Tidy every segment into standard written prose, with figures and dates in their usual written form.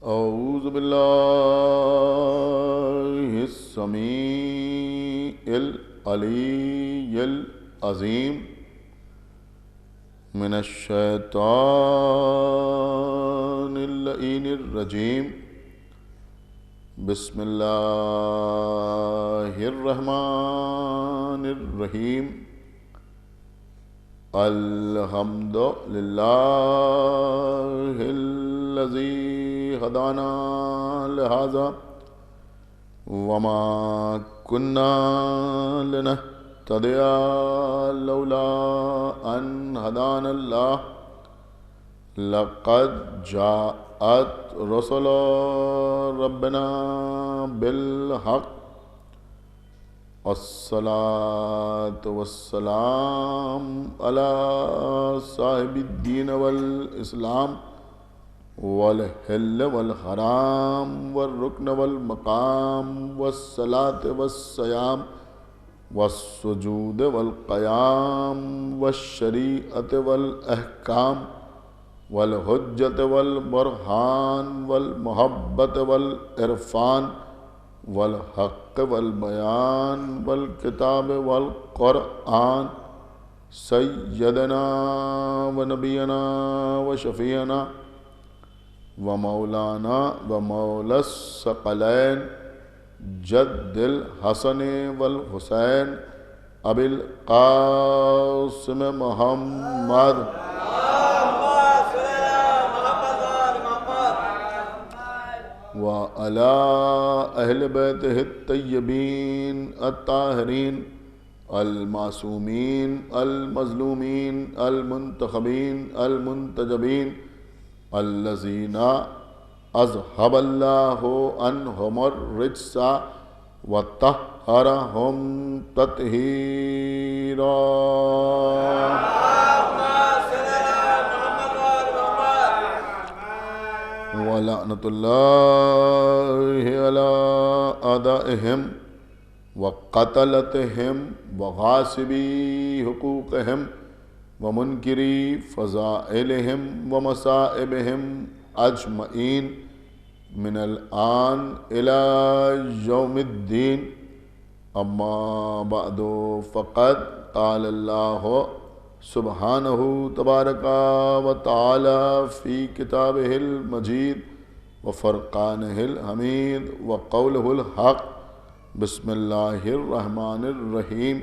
أعوذ بالله السميع العلي العظيم من الشيطان اللعين الرجيم بسم الله الرحمن الرحيم الحمد لله الذي هدانا لهذا وما كنا لنهتدي لولا أن هدانا الله لقد جاءت رسل ربنا بالحق الصلاة والسلام على صاحب الدين والإسلام والحل والحرام والركن والمقام والصلاة والصيام والسجود والقيام والشريعة والأحكام والحجة والبرهان والمحبة والعرفان والحق والبيان والكتاب والقرآن سيدنا ونبينا وشفيعنا ومولانا ومولى الثقلين جد الحسن والحسين أبي القاسم محمد وعلى أهل بيته الطيبين الطاهرين المعصومين المظلومين المنتخبين المنتجبين الذين أذهب الله عنهم الرجس وطهرهم تطهيرا ولعنة الله على أعدائهم وقتلتهم وغاصبي حقوقهم ومنكري فضائلهم ومصائبهم أجمعين من الآن إلى يوم الدين أما بعد فقد قال الله سبحانه تبارك وتعالى في كتابه المجيد وفرقانه الحميد وقوله الحق بسم الله الرحمن الرحيم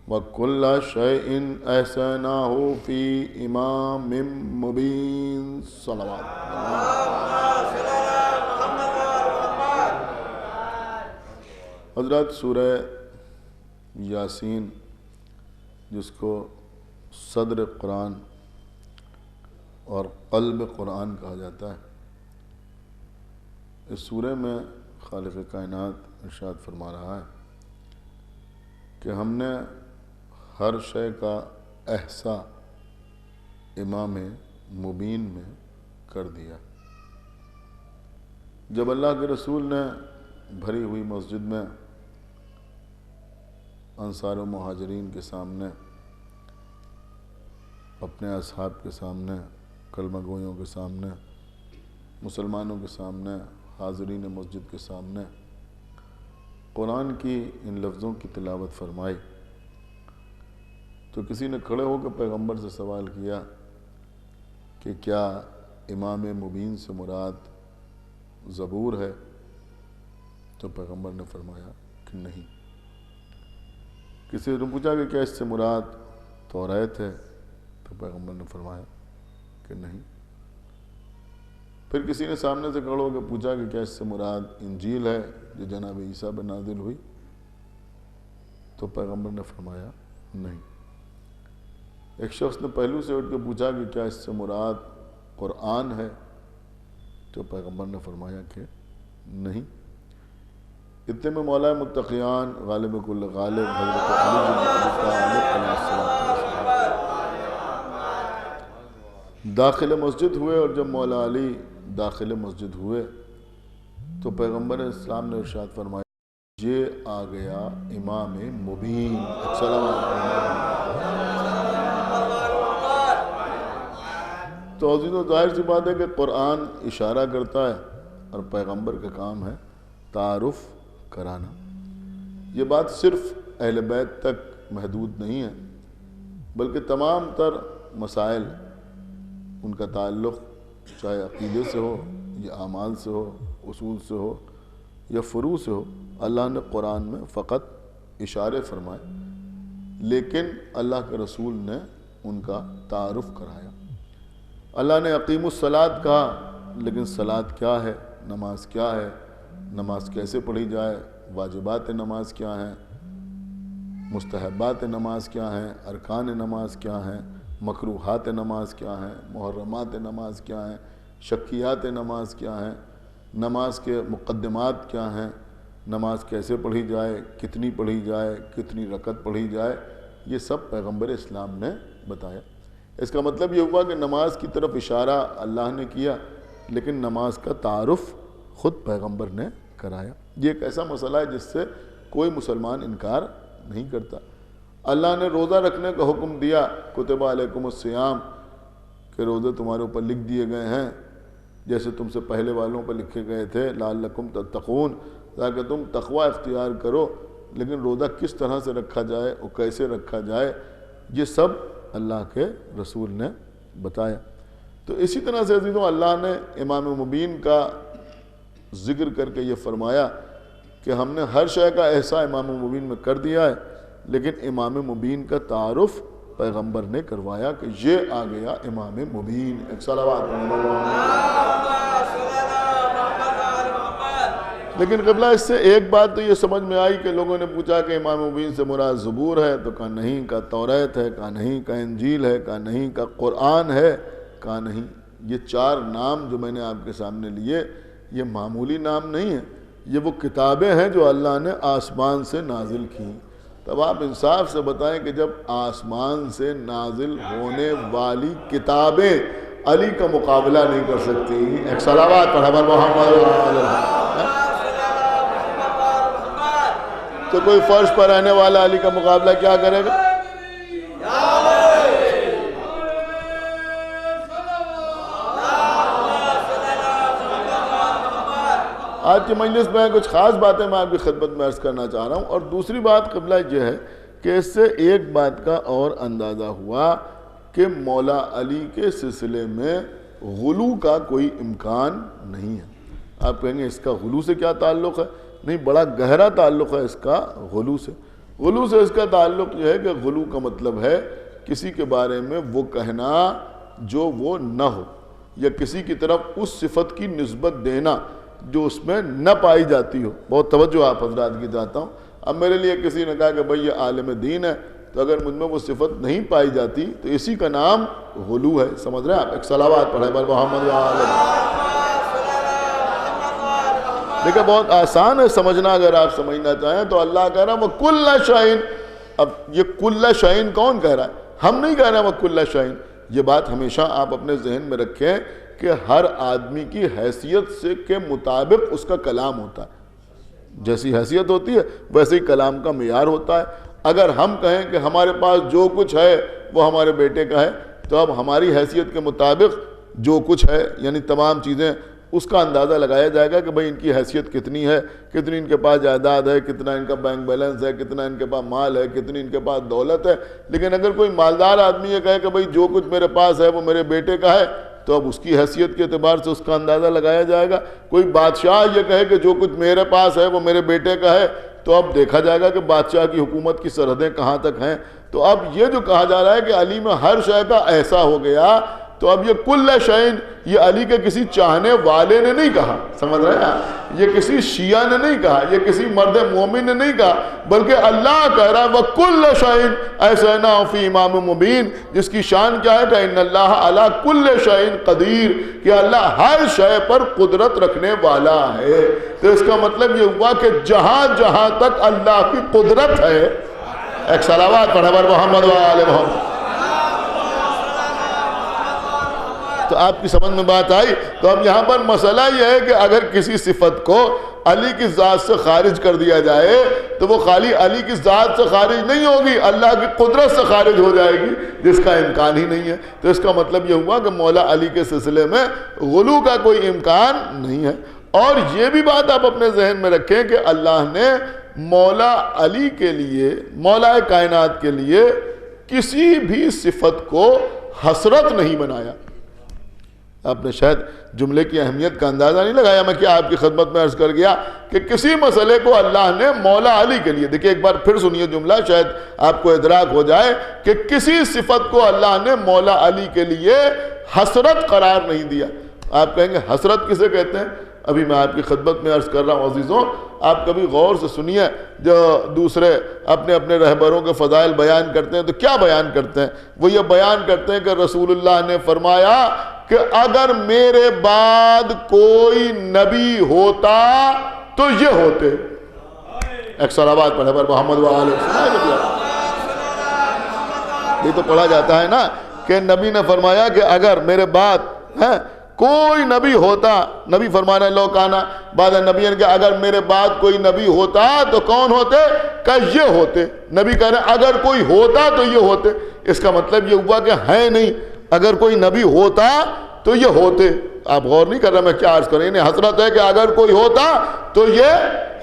وكل شيء أحصيناه في إمام مبين صلوات حضرات سورہ یاسین جس کو صدر قرآن اور قلب قرآن کہا جاتا ہے، اس سورہ میں خالق کائنات ارشاد فرما رہا ہے کہ ہم نے ہر شے کا احصاء امام مبین میں کر دیا۔ جب اللہ کے رسول نے بھری ہوئی مسجد میں انصار و مہاجرین کے سامنے، اپنے اصحاب کے سامنے، کلمہ گویوں کے سامنے، مسلمانوں کے سامنے، حاضرین مسجد کے سامنے قرآن کی ان لفظوں کی تلاوت فرمائی تو کسی نے کھڑے ہو کے پیغمبر سے سوال کیا کہ کیا امام مبین سے مراد زبور ہے؟ تو پیغمبر نے فرمایا کہ نہیں۔ کسی نے پوچھا کہ کیا اس سے مراد توریت ہے؟ تو پیغمبر نے فرمایا کہ نہیں۔ پھر کسی نے سامنے سے کھڑے ہو کے پوچھا کہ کیا اس سے مراد انجیل ہے جو جناب عیسیٰ پر نازل ہوئی؟ تو پیغمبر نے فرمایا نہیں۔ ایک شخص نے پہلو سے اٹھ کے پوچھا کہ کیا اس سے مراد قرآن ہے؟ تو پیغمبر نے فرمایا کہ نہیں۔ اتنے میں مولا متقیان غالب کل غالب حضرت علی بن ابی طالب علیہ السلام داخل مسجد ہوئے، اور جب مولا علی داخل مسجد ہوئے تو پیغمبر اسلام نے ارشاد فرمایا یہ آ گیا امام مبین۔ السلام علیکم۔ تو عزیزو ظاہر سی بات ہے کہ قرآن اشارہ کرتا ہے اور پیغمبر کا کام ہے تعارف کرانا۔ یہ بات صرف اہل بیت تک محدود نہیں ہے، بلکہ تمام تر مسائل ان کا تعلق چاہے عقیدے سے ہو یا اعمال سے ہو، اصول سے ہو یا فروع سے ہو، اللہ نے قرآن میں فقط اشارے فرمائے، لیکن اللہ کے رسول نے ان کا تعارف کرایا۔ اللہ نے اقیم الصلاۃ کہا، لیکن صلاۃ کیا ہے، نماز کیا ہے، نماز کیسے پڑھی جائے، واجبات نماز کیا ہیں، مستحبات نماز کیا ہیں، ارکان نماز کیا ہیں، مکروہات نماز کیا ہیں، محرمات نماز کیا ہیں، شکیات نماز کیا ہیں، نماز کے مقدمات کیا ہیں، نماز کیسے پڑھی جائے، کتنی پڑھی جائے، کتنی رکعت پڑھی جائے، یہ سب پیغمبر اسلام نے بتایا۔ اس کا مطلب یہ ہوا کہ نماز کی طرف اشارہ اللہ نے کیا، لیکن نماز کا تعارف خود پیغمبر نے کرایا۔ یہ ایک ایسا مسئلہ ہے جس سے کوئی مسلمان انکار نہیں کرتا۔ اللہ نے روزہ رکھنے کا حکم دیا، کتب علیکم الصیام، کہ روزے تمہارے اوپر لکھ دیے گئے ہیں جیسے تم سے پہلے والوں پر لکھے گئے تھے، لعلکم تتقون، تاکہ تم تقوی اختیار کرو۔ لیکن روزہ کس طرح سے رکھا جائے اور کیسے رکھا جائے، یہ سب اللہ کے رسول نے بتایا۔ تو اسی طرح سے عزیزوں، اللہ نے امام مبین کا ذکر کر کے یہ فرمایا کہ ہم نے ہر شے کا احساء امام مبین میں کر دیا ہے، لیکن امام مبین کا تعارف پیغمبر نے کروایا کہ یہ آ گیا امام مبین۔ ایک صلوات لیکن قبلہ اس سے ایک بات تو یہ سمجھ میں آئی کہ لوگوں نے پوچھا کہ امام مبین سے مراد زبور ہے، تو کہا نہیں، کا توریت ہے، کہا نہیں، کا انجیل ہے، کہا نہیں، کا قرآن ہے، کہا نہیں۔ یہ چار نام جو میں نے آپ کے سامنے لیے، یہ معمولی نام نہیں ہیں، یہ وہ کتابیں ہیں جو اللہ نے آسمان سے نازل کی۔ تب آپ انصاف سے بتائیں کہ جب آسمان سے نازل ہونے والی کتابیں علی کا مقابلہ نہیں کر سکتی، ایک صلوات پڑھا بر محمد، تو کوئی فرش پر رہنے والا علی کا مقابلہ کیا کرے گا؟ آج کی مجلس میں کچھ خاص باتیں میں آپ کی خدمت میں عرض کرنا چاہ رہا ہوں، اور دوسری بات قبلہ یہ ہے کہ اس سے ایک بات کا اور اندازہ ہوا کہ مولا علی کے سلسلے میں غلو کا کوئی امکان نہیں ہے۔ آپ کہیں گے اس کا غلو سے کیا تعلق ہے؟ نہیں، بڑا گہرا تعلق ہے اس کا غلو سے۔ غلو سے اس کا تعلق یہ ہے کہ غلو کا مطلب ہے کسی کے بارے میں وہ کہنا جو وہ نہ ہو، یا کسی کی طرف اس صفت کی نسبت دینا جو اس میں نہ پائی جاتی ہو۔ بہت توجہ آپ حضرات کی چاہتا ہوں۔ اب میرے لیے کسی نے کہا کہ بھئی یہ عالم دین ہے، تو اگر مجھ میں وہ صفت نہیں پائی جاتی تو اسی کا نام غلو ہے۔ سمجھ رہے ہیں آپ؟ ایک صلوات پڑھیں بر محمد دیکھیں، بہت آسان ہے سمجھنا، اگر آپ سمجھنا چاہیں تو اللہ کہہ رہا ہے وَكُلَّ شَيْءٍ۔ اب یہ کُلَّ شَيْءٍ کون کہہ رہا ہے؟ ہم نہیں کہہ رہے ہیں وَكُلَّ شَيْءٍ۔ یہ بات ہمیشہ آپ اپنے ذہن میں رکھیں کہ ہر آدمی کی حیثیت سے کے مطابق اس کا کلام ہوتا ہے۔ جیسی حیثیت ہوتی ہے ویسے ہی کلام کا معیار ہوتا ہے۔ اگر ہم کہیں کہ ہمارے پاس جو کچھ ہے وہ ہمارے بیٹے کا ہے، تو اب ہماری حیثیت کے مطابق جو کچھ ہے یعنی تمام چیزیں، اس کا اندازہ لگایا جائے گا کہ بھئی ان کی حیثیت کتنی ہے، کتنی ان کے پاس جائیداد ہے، کتنا ان کا بینک بیلنس ہے، کتنا ان کے پاس مال ہے، کتنی ان کے پاس دولت ہے۔ لیکن اگر کوئی مالدار آدمی یہ کہے کہ بھئی جو کچھ میرے پاس ہے وہ میرے بیٹے کا ہے، تو اب اس کی حیثیت کے اعتبار سے اس کا اندازہ لگایا جائے گا۔ کوئی بادشاہ یہ کہے کہ جو کچھ میرے پاس ہے وہ میرے بیٹے کا ہے، تو اب دیکھا جائے گا کہ بادشاہ کی حکومت کی سرحدیں کہاں تک ہیں۔ تو اب یہ جو کہا جا رہا ہے کہ علی میں ہر شے کا ایسا ہو گیا، تو اب یہ کل شعین یہ علی کے کسی چاہنے والے نے نہیں کہا، سمجھ رہے ہیں؟ یہ کسی شیعہ نے نہیں کہا، یہ کسی مرد مومن نے نہیں کہا، بلکہ اللہ کہہ رہا ہے وَكُلَّ شَيْءٍ أَحْصَيْنَاهُ فِي إِمَامٍ مُبِينٍ، جس کی شان کیا ہے کہ إِنَّ اللَّهَ عَلَىٰ كُلِّ شَيْءٍ قَدِيرٌ، کہ اللہ ہر شے پر قدرت رکھنے والا ہے۔ تو اس کا مطلب یہ ہوا کہ جہاں جہاں تک اللہ کی قدرت ہے، ایک صلوات پڑھا بر محمد وآل محمد۔ تو آپ کی سمجھ میں بات آئی؟ تو اب یہاں پر مسئلہ یہ ہے کہ اگر کسی صفت کو علی کی ذات سے خارج کر دیا جائے تو وہ خالی علی کی ذات سے خارج نہیں ہوگی، اللہ کی قدرت سے خارج ہو جائے گی، جس کا امکان ہی نہیں ہے۔ تو اس کا مطلب یہ ہوا کہ مولا علی کے سلسلے میں غلو کا کوئی امکان نہیں ہے۔ اور یہ بھی بات آپ اپنے ذہن میں رکھیں کہ اللہ نے مولا علی کے لیے، مولا کائنات کے لیے کسی بھی صفت کو حسرت نہیں بنایا۔ آپ نے شاید جملے کی اہمیت کا اندازہ نہیں لگایا، میں کیا آپ کی خدمت میں عرض کر گیا کہ کسی مسئلے کو اللہ نے مولا علی کے لیے، دیکھیں ایک بار پھر سنیے جملہ، شاید آپ کو ادراک ہو جائے کہ کسی صفت کو اللہ نے مولا علی کے لیے حسرت قرار نہیں دیا۔ آپ کہیں گے حسرت کسے کہتے ہیں؟ ابھی میں آپ کی خدمت میں عرض کر رہا ہوں عزیزوں، آپ کبھی غور سے سنیے، جو دوسرے اپنے اپنے رہبروں کے فضائل بیان کرتے ہیں تو کیا بیان کرتے ہیں؟ وہ یہ بیان کرتے ہیں کہ رسول اللہ نے فرمایا کہ اگر میرے بعد کوئی نبی ہوتا تو یہ ہوتے۔ ایک صلوات پڑھے پر محمد وآلہ یہ تو پڑھا جاتا ہے نا کہ نبی نے فرمایا کہ اگر میرے بعد کوئی نبی ہوتا، نبی فرمانا لو کانا بعد نبی، کہ اگر میرے بعد کوئی نبی ہوتا تو کون ہوتے؟ کہ یہ ہوتے۔ نبی کہہ رہے ہیں اگر کوئی ہوتا تو یہ ہوتے، اس کا مطلب یہ ہوا کہ ہے نہیں، اگر کوئی نبی ہوتا تو یہ ہوتے۔ آپ غور نہیں کر رہے میں کیا عرض کریں، انہیں حسرت ہے کہ اگر کوئی ہوتا تو یہ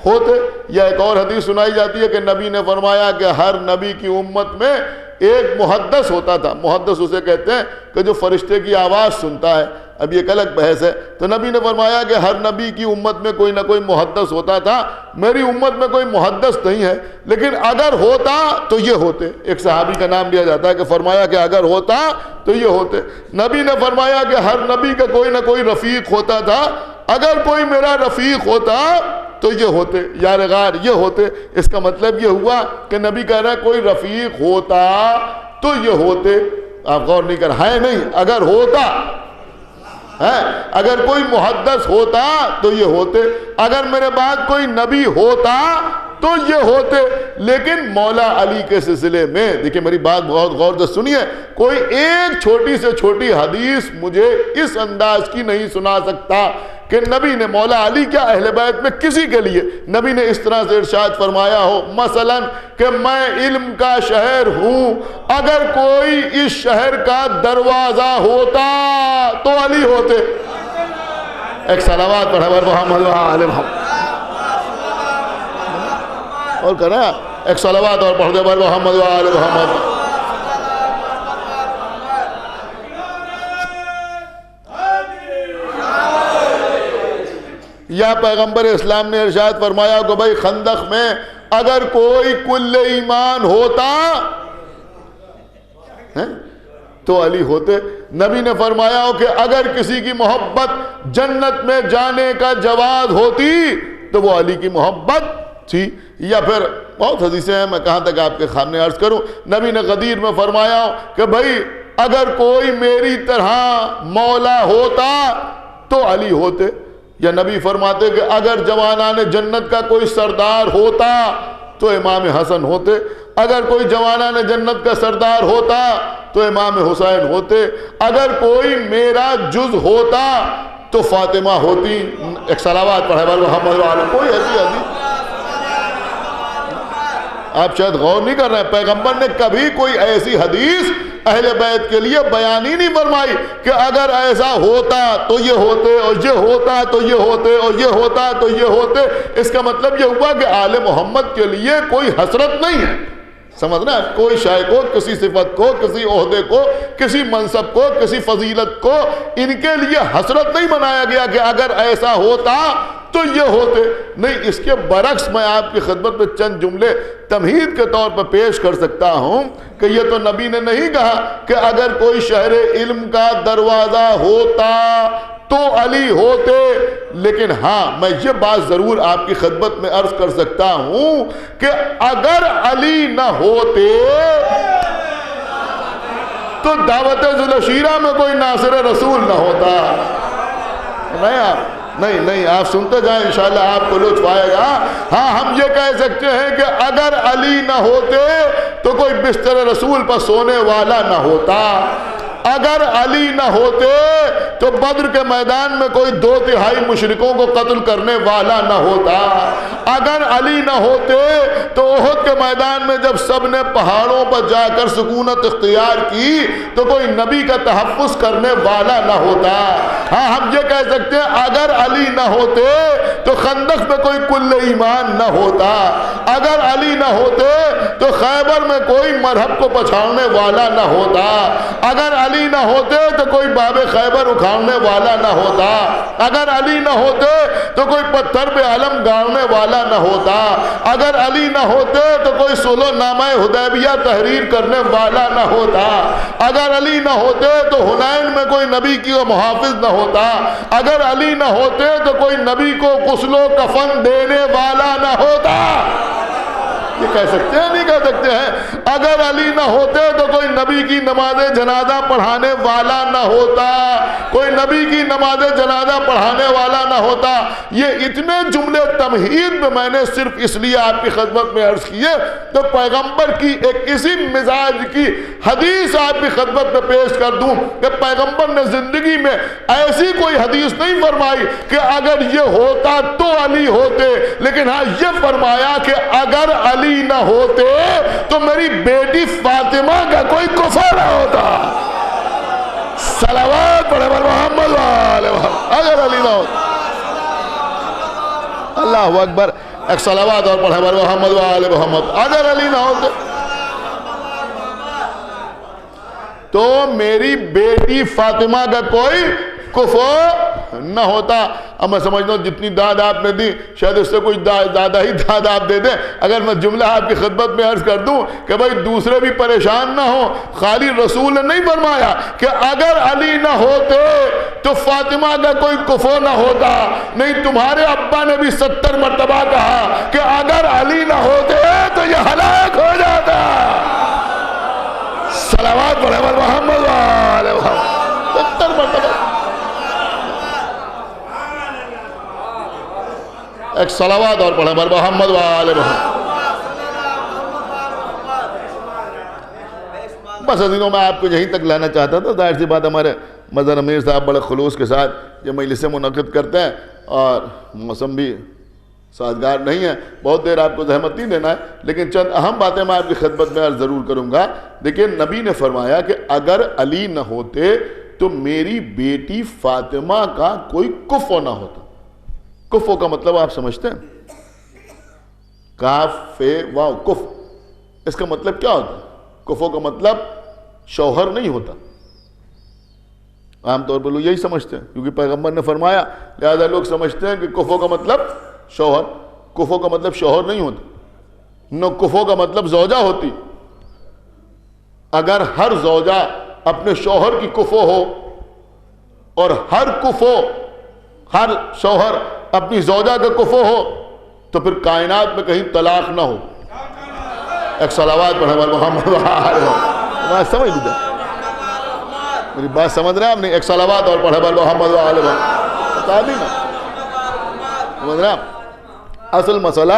ہوتے۔ یا ایک اور حدیث سنائی جاتی ہے کہ نبی نے فرمایا کہ ہر نبی کی امت میں ایک محدث ہوتا تھا۔ محدث اسے کہتے ہیں کہ جو فرشتے کی آواز سنتا ہے، اب یہ ایک الگ بحث ہے۔ تو نبی نے فرمایا کہ ہر نبی کی امت میں کوئی نہ کوئی محدث ہوتا تھا، میری امت میں کوئی محدث نہیں ہے، لیکن اگر ہوتا تو یہ ہوتے۔ ایک صحابی کا نام لیا جاتا ہے کہ فرمایا کہ اگر ہوتا تو یہ ہوتے۔ نبی نے فرمایا کہ ہر نبی کا کوئی نہ کوئی رفیق ہوتا تھا، اگر کوئی میرا رفیق ہوتا تو یہ ہوتے، یار غار یہ ہوتے۔ اس کا مطلب یہ ہوا کہ نبی کہہ رہا ہے کوئی رفیق ہوتا تو یہ ہوتے۔ آپ غور نہیں کر، ہے نہیں، اگر ہوتا ہے، اگر کوئی محدث ہوتا تو یہ ہوتے، اگر میرے بعد کوئی نبی ہوتا تو یہ ہوتے۔ لیکن مولا علی کے سلسلے میں دیکھیں، میری بات بہت غور سے سنیے، کوئی ایک چھوٹی سے چھوٹی حدیث مجھے اس انداز کی نہیں سنا سکتا کہ نبی نے مولا علی کیا اہل بیت میں کسی کے لیے نبی نے اس طرح سے ارشاد فرمایا ہو مثلا کہ میں علم کا شہر ہوں، اگر کوئی اس شہر کا دروازہ ہوتا تو علی ہوتے۔ ایک صلوات پڑھا محمد وآلہ محمد اور کرنا ایک صلوات اور پڑھ دے بر محمد وآلہ محمد۔ یا پیغمبر اسلام نے ارشاد فرمایا کہ بھائی خندق میں اگر کوئی کل ایمان ہوتا تو علی ہوتے۔ نبی نے فرمایا ہو کہ اگر کسی کی محبت جنت میں جانے کا جواز ہوتی تو وہ علی کی محبت تھی۔ یا پھر بہت حدیثیں ہیں، میں کہاں تک آپ کے سامنے عرض کروں۔ نبی نے غدیر میں فرمایا ہو کہ بھائی اگر کوئی میری طرح مولا ہوتا تو علی ہوتے۔ یا نبی فرماتے کہ اگر جوانان جنت کا کوئی سردار ہوتا تو امام حسن ہوتے، اگر کوئی جوانان جنت کا سردار ہوتا تو امام حسین ہوتے، اگر کوئی میرا جز ہوتا تو فاطمہ ہوتی۔ ایک صلوات پڑھے بر محمد وآلہ۔ کوئی ایسی حدیث آپ شاید غور نہیں کر رہے ہیں، پیغمبر نے کبھی کوئی ایسی حدیث اہل بیت کے لیے بیان ہی نہیں فرمائی کہ اگر ایسا ہوتا تو یہ ہوتے، اور یہ ہوتا تو یہ ہوتے، اور یہ ہوتا تو یہ ہوتے۔ اس کا مطلب یہ ہوا کہ آل محمد کے لیے کوئی حسرت نہیں ہے۔ سمجھنا، کوئی شے کو، کسی صفت کو، کسی عہدے کو، کسی منصب کو، کسی فضیلت کو ان کے لیے حسرت نہیں بنایا گیا کہ اگر ایسا ہوتا تو یہ ہوتے۔ نہیں، اس کے برعکس میں آپ کی خدمت میں چند جملے تمہید کے طور پر پیش کر سکتا ہوں کہ یہ تو نبی نے نہیں کہا کہ اگر کوئی شہر علم کا دروازہ ہوتا تو علی ہوتے، لیکن ہاں میں یہ بات ضرور آپ کی خدمت میں عرض کر سکتا ہوں کہ اگر علی نہ ہوتے تو دعوت ذوالشیرہ میں کوئی ناصر رسول نہ ہوتا۔ نہیں آپ سنتے جائیں، انشاءاللہ آپ کو لطف آئے گا۔ ہاں ہم یہ کہہ سکتے ہیں کہ اگر علی نہ ہوتے تو کوئی بستر رسول پر سونے والا نہ ہوتا۔ اگر علی نہ ہوتے تو بدر کے میدان میں کوئی 2/3 مشرکوں کو قتل کرنے والا نہ ہوتا. اگر علی نہ ہوتے تو احد کے میدان میں جب سب نے پہاڑوں پر جا کر سکونت اختیار کی تو کوئی نبی کا تحفظ کرنے والا نہ ہوتا. ہاں ہم یہ کہہ سکتے ہیں اگر علی نہ ہوتے تو خندق میں کوئی کل ایمان نہ ہوتا. اگر علی نہ ہوتے تو خیبر میں کوئی مرہب کو پچھاڑنے والا نہ ہوتا. اگر علی نہ ہوتے تو کوئی باب خیبر اکھاڑنے والا نہ ہوتا. اگر علی نہ ہوتے تو کوئی پتھر پہ علم گاڑنے والا نہ ہوتا. اگر علی نہ ہوتے تو کوئی صلح نامہ حدیبیہ تحریر کرنے والا نہ ہوتا. اگر علی نہ ہوتے تو حنین میں کوئی نبی کی محافظ نہ ہوتا. اگر علی نہ ہوتے تو کوئی نبی کو غسل و کفن دینے والا نہ ہوتا. یہ کہہ سکتے ہیں نہیں کہہ سکتے ہیں؟ اگر علی نہ ہوتے تو کوئی نبی کی نماز جنازہ پڑھانے والا نہ ہوتا. کوئی نبی کی نماز جنازہ پڑھانے والا نہ ہوتا. یہ اتنے جملے تمہید میں میں نے صرف اس لیے آپ کی خدمت میں عرض کیے تو پیغمبر کی ایک اسی مزاج کی حدیث آپ کی خدمت میں پیش کر دوں کہ پیغمبر نے زندگی میں ایسی کوئی حدیث نہیں فرمائی کہ اگر یہ ہوتا تو علی ہوتے، لیکن ہاں یہ فرمایا کہ اگر علی نہ ہوتے تو میری بیٹی فاطمہ کا کوئی کفر نہ ہوتا. صلوات پڑھے بر محمد وآلہ محمد. اگر علی نہ ہوتا، اللہ اکبر، ایک صلوات اور پڑھے بر محمد وآلہ محمد. اگر علی نہ ہوتے تو میری بیٹی فاطمہ کا کوئی کفر نہ ہوتا. اب میں سمجھتا ہوں جتنی داد آپ نے دی شاید اس سے کوئی زیادہ ہی داد آپ دے دیں اگر میں جملہ آپ کی خدمت میں عرض کر دوں کہ بھائی دوسرے بھی پریشان نہ ہوں. خالی رسول نے نہیں فرمایا کہ اگر علی نہ ہوتے تو فاطمہ کا کوئی کفر نہ ہوتا. نہیں، تمہارے ابا نے بھی 70 مرتبہ کہا کہ اگر علی نہ ہوتے تو یہ ہلاک ہو جاتا. صلوات پڑھے بر محمد وآلہ محمد. 70 مرتبہ. ایک صلوات اور پڑھے بر محمد وآلہ محمد. بس عزیزوں میں آپ کو یہیں تک لانا چاہتا تھا. ظاہر سی بات ہمارے مظہر امیر صاحب بڑے خلوص کے ساتھ یہ مجلسیں منعقد کرتے ہیں اور موسم بھی سازگار نہیں ہے، بہت دیر آپ کو زحمت نہیں دینا ہے، لیکن چند اہم باتیں میں آپ کی خدمت میں عرض ضرور کروں گا. دیکھیں نبی نے فرمایا کہ اگر علی نہ ہوتے تو میری بیٹی فاطمہ کا کوئی کفو نہ ہوتا. کفو کا مطلب آپ سمجھتے ہیں؟ کاف فے واو کف، اس کا مطلب کیا ہوتا ہے؟ کفو کا مطلب شوہر نہیں ہوتا. عام طور پر لوگ یہی سمجھتے ہیں کیونکہ پیغمبر نے فرمایا، لہذا لوگ سمجھتے ہیں کہ کفو کا مطلب شوہر. کفو کا مطلب شوہر نہیں ہوتا. نہ کفو کا مطلب زوجہ ہوتی. اگر ہر زوجہ اپنے شوہر کی کفو ہو اور ہر شوہر اپنی زوجہ کا کفو ہو تو پھر کائنات میں کہیں طلاق نہ ہو. ایک صلوات پڑھے بر محمد وآلہ. سمجھ لیجیے میری بات سمجھ رہے ہیں آپ نہیں؟ ایک صلوات اور پڑھے بر محمد وآلہ. بتا دی نا، سمجھ رہے ہیں آپ؟ اصل مسئلہ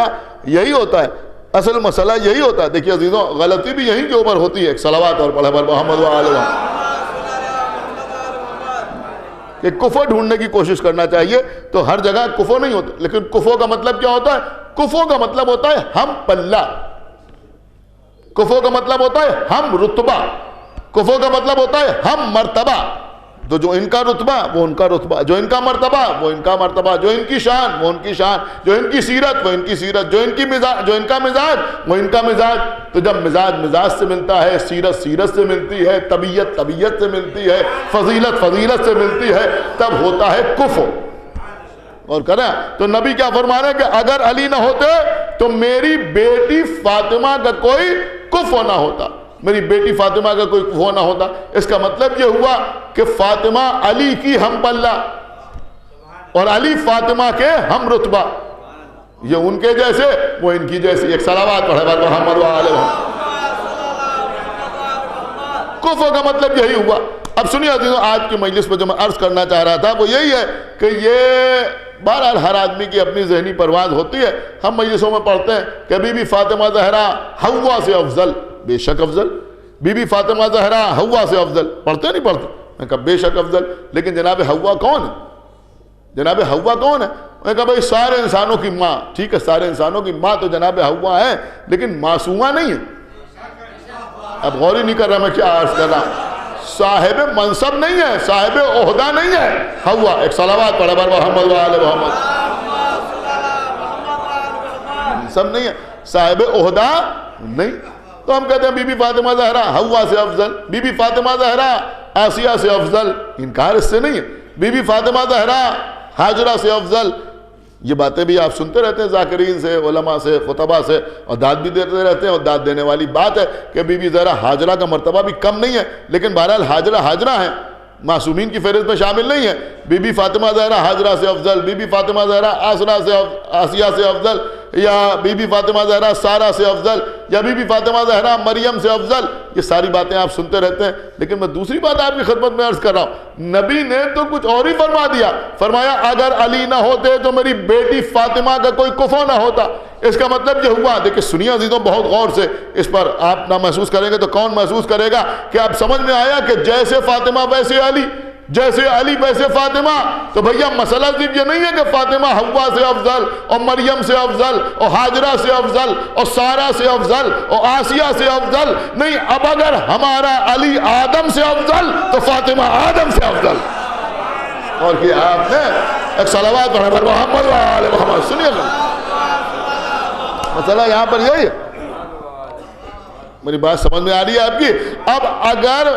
یہی ہوتا ہے. اصل مسئلہ یہی ہوتا ہے. دیکھیے عزیزوں، غلطی بھی یہیں کے اوپر ہوتی ہے. ایک صلوات اور پڑھے بر محمد وآلہ. کہ کفو ڈھونڈنے کی کوشش کرنا چاہیے تو ہر جگہ کفو نہیں ہوتا. لیکن کفو کا مطلب کیا ہوتا ہے؟ کفو کا مطلب ہوتا ہے ہم پلہ. کفو کا مطلب ہوتا ہے ہم رتبہ. کفو کا مطلب ہوتا ہے ہم مرتبہ. تو جو ان کا رتبہ وہ ان کا رتبہ، جو ان کا مرتبہ وہ ان کا مرتبہ، جو ان کی شان وہ ان کی شان، جو ان کی سیرت وہ ان کی سیرت، جو ان کا مزاج وہ ان کا مزاج. تو جب مزاج سے ملتا ہے، سیرت سے ملتی ہے، طبیعت سے ملتی ہے، فضیلت سے ملتی ہے، تب ہوتا ہے کفو. اور کریں تو نبی کیا فرما رہے ہیں کہ اگر علی نہ ہوتے تو میری بیٹی فاطمہ کا کوئی کفو نہ ہوتا. میری بیٹی فاطمہ کا کوئی کفو نہ ہوتا. اس کا مطلب یہ ہوا کہ فاطمہ علی کی ہم پلہ اور علی فاطمہ کے ہم رتبہ. یہ ان کے جیسے وہ ان کی جیسی. ایک صلوات پڑھے بر محمد وآلہ. کفو کا مطلب یہی ہوا. اب سنیے عزیزوں، آج کی مجلس میں جو میں عرض کرنا چاہ رہا تھا وہ یہی ہے کہ یہ بہرحال ہر آدمی کی اپنی ذہنی پرواز ہوتی ہے. ہم مجلسوں میں پڑھتے ہیں کہ بی بی فاطمہ زہرا حوا سے افضل. بے شک افضل. بی بی فاطمہ زہرا حوا سے افضل، پڑھتے نہیں پڑھتے؟ میں کہا بے شک افضل، لیکن جناب حوا کون ہے؟ جناب حوا کون ہے؟ میں کہا بھائی سارے انسانوں کی ماں، ٹھیک ہے سارے انسانوں کی ماں تو جناب حوا ہے، لیکن معصومہ نہیں ہے۔ اب غور ہی نہیں کر رہا میں کیا عرض کر رہا ہوں، صاحب منصب نہیں ہے، صاحب عہدہ نہیں ہے حوا۔ ایک صلوات پڑھا بر محمد و آل محمد۔ منصب نہیں ہے، صاحب عہدہ نہیں، تو ہم کہتے ہیں بی بی فاطمہ زہرا حوا سے افضل، بی بی فاطمہ زہرا آسیہ سے افضل، انکار اس سے نہیں ہے، بی بی فاطمہ زہرا ہاجرہ سے افضل۔ یہ باتیں بھی آپ سنتے رہتے ہیں ذاکرین سے، علماء سے، خطبہ سے، اور داد بھی دیتے رہتے ہیں، اور داد دینے والی بات ہے کہ بی بی زہرا ہاجرہ کا مرتبہ بھی کم نہیں ہے، لیکن بہرحال ہاجرہ ہاجرہ ہیں، معصومین کی فہرست میں شامل نہیں ہے۔ بی بی فاطمہ زہرا ہاجرہ سے افضل، بی بی فاطمہ زہرا آسیہ سے افضل، یا بی بی فاطمہ زہرا سارہ سے افضل، یا بی بی فاطمہ زہرا مریم سے افضل، یہ ساری باتیں آپ سنتے رہتے ہیں، لیکن میں دوسری بات آپ کی خدمت میں عرض کر رہا ہوں، نبی نے تو کچھ اور ہی فرما دیا، فرمایا اگر علی نہ ہوتے تو میری بیٹی فاطمہ کا کوئی کفو نہ ہوتا۔ اس کا مطلب یہ ہوا، دیکھیں سنیے عزیزوں بہت غور سے، اس پر آپ نہ محسوس کریں گے تو کون محسوس کرے گا کہ آپ سمجھ میں آیا کہ جیسے فاطمہ ویسے علی، جیسے علی ویسے فاطمہ۔ تو بھیا مسئلہ صرف یہ نہیں ہے کہ فاطمہ حوا سے افضل، اور مریم سے افضل، اور ہاجرہ سے افضل، اور سارہ سے افضل، اور آسیہ سے افضل، نہیں، اب اگر ہمارا علی آدم سے افضل تو فاطمہ آدم سے افضل۔ اور کہ آپ نے ایک صلوات پڑھا پر محمد و آل محمد۔ سنیے مسئلہ یہاں پر یہی ہے، میری بات سمجھ میں آ رہی ہے آپ کی؟ اب اگر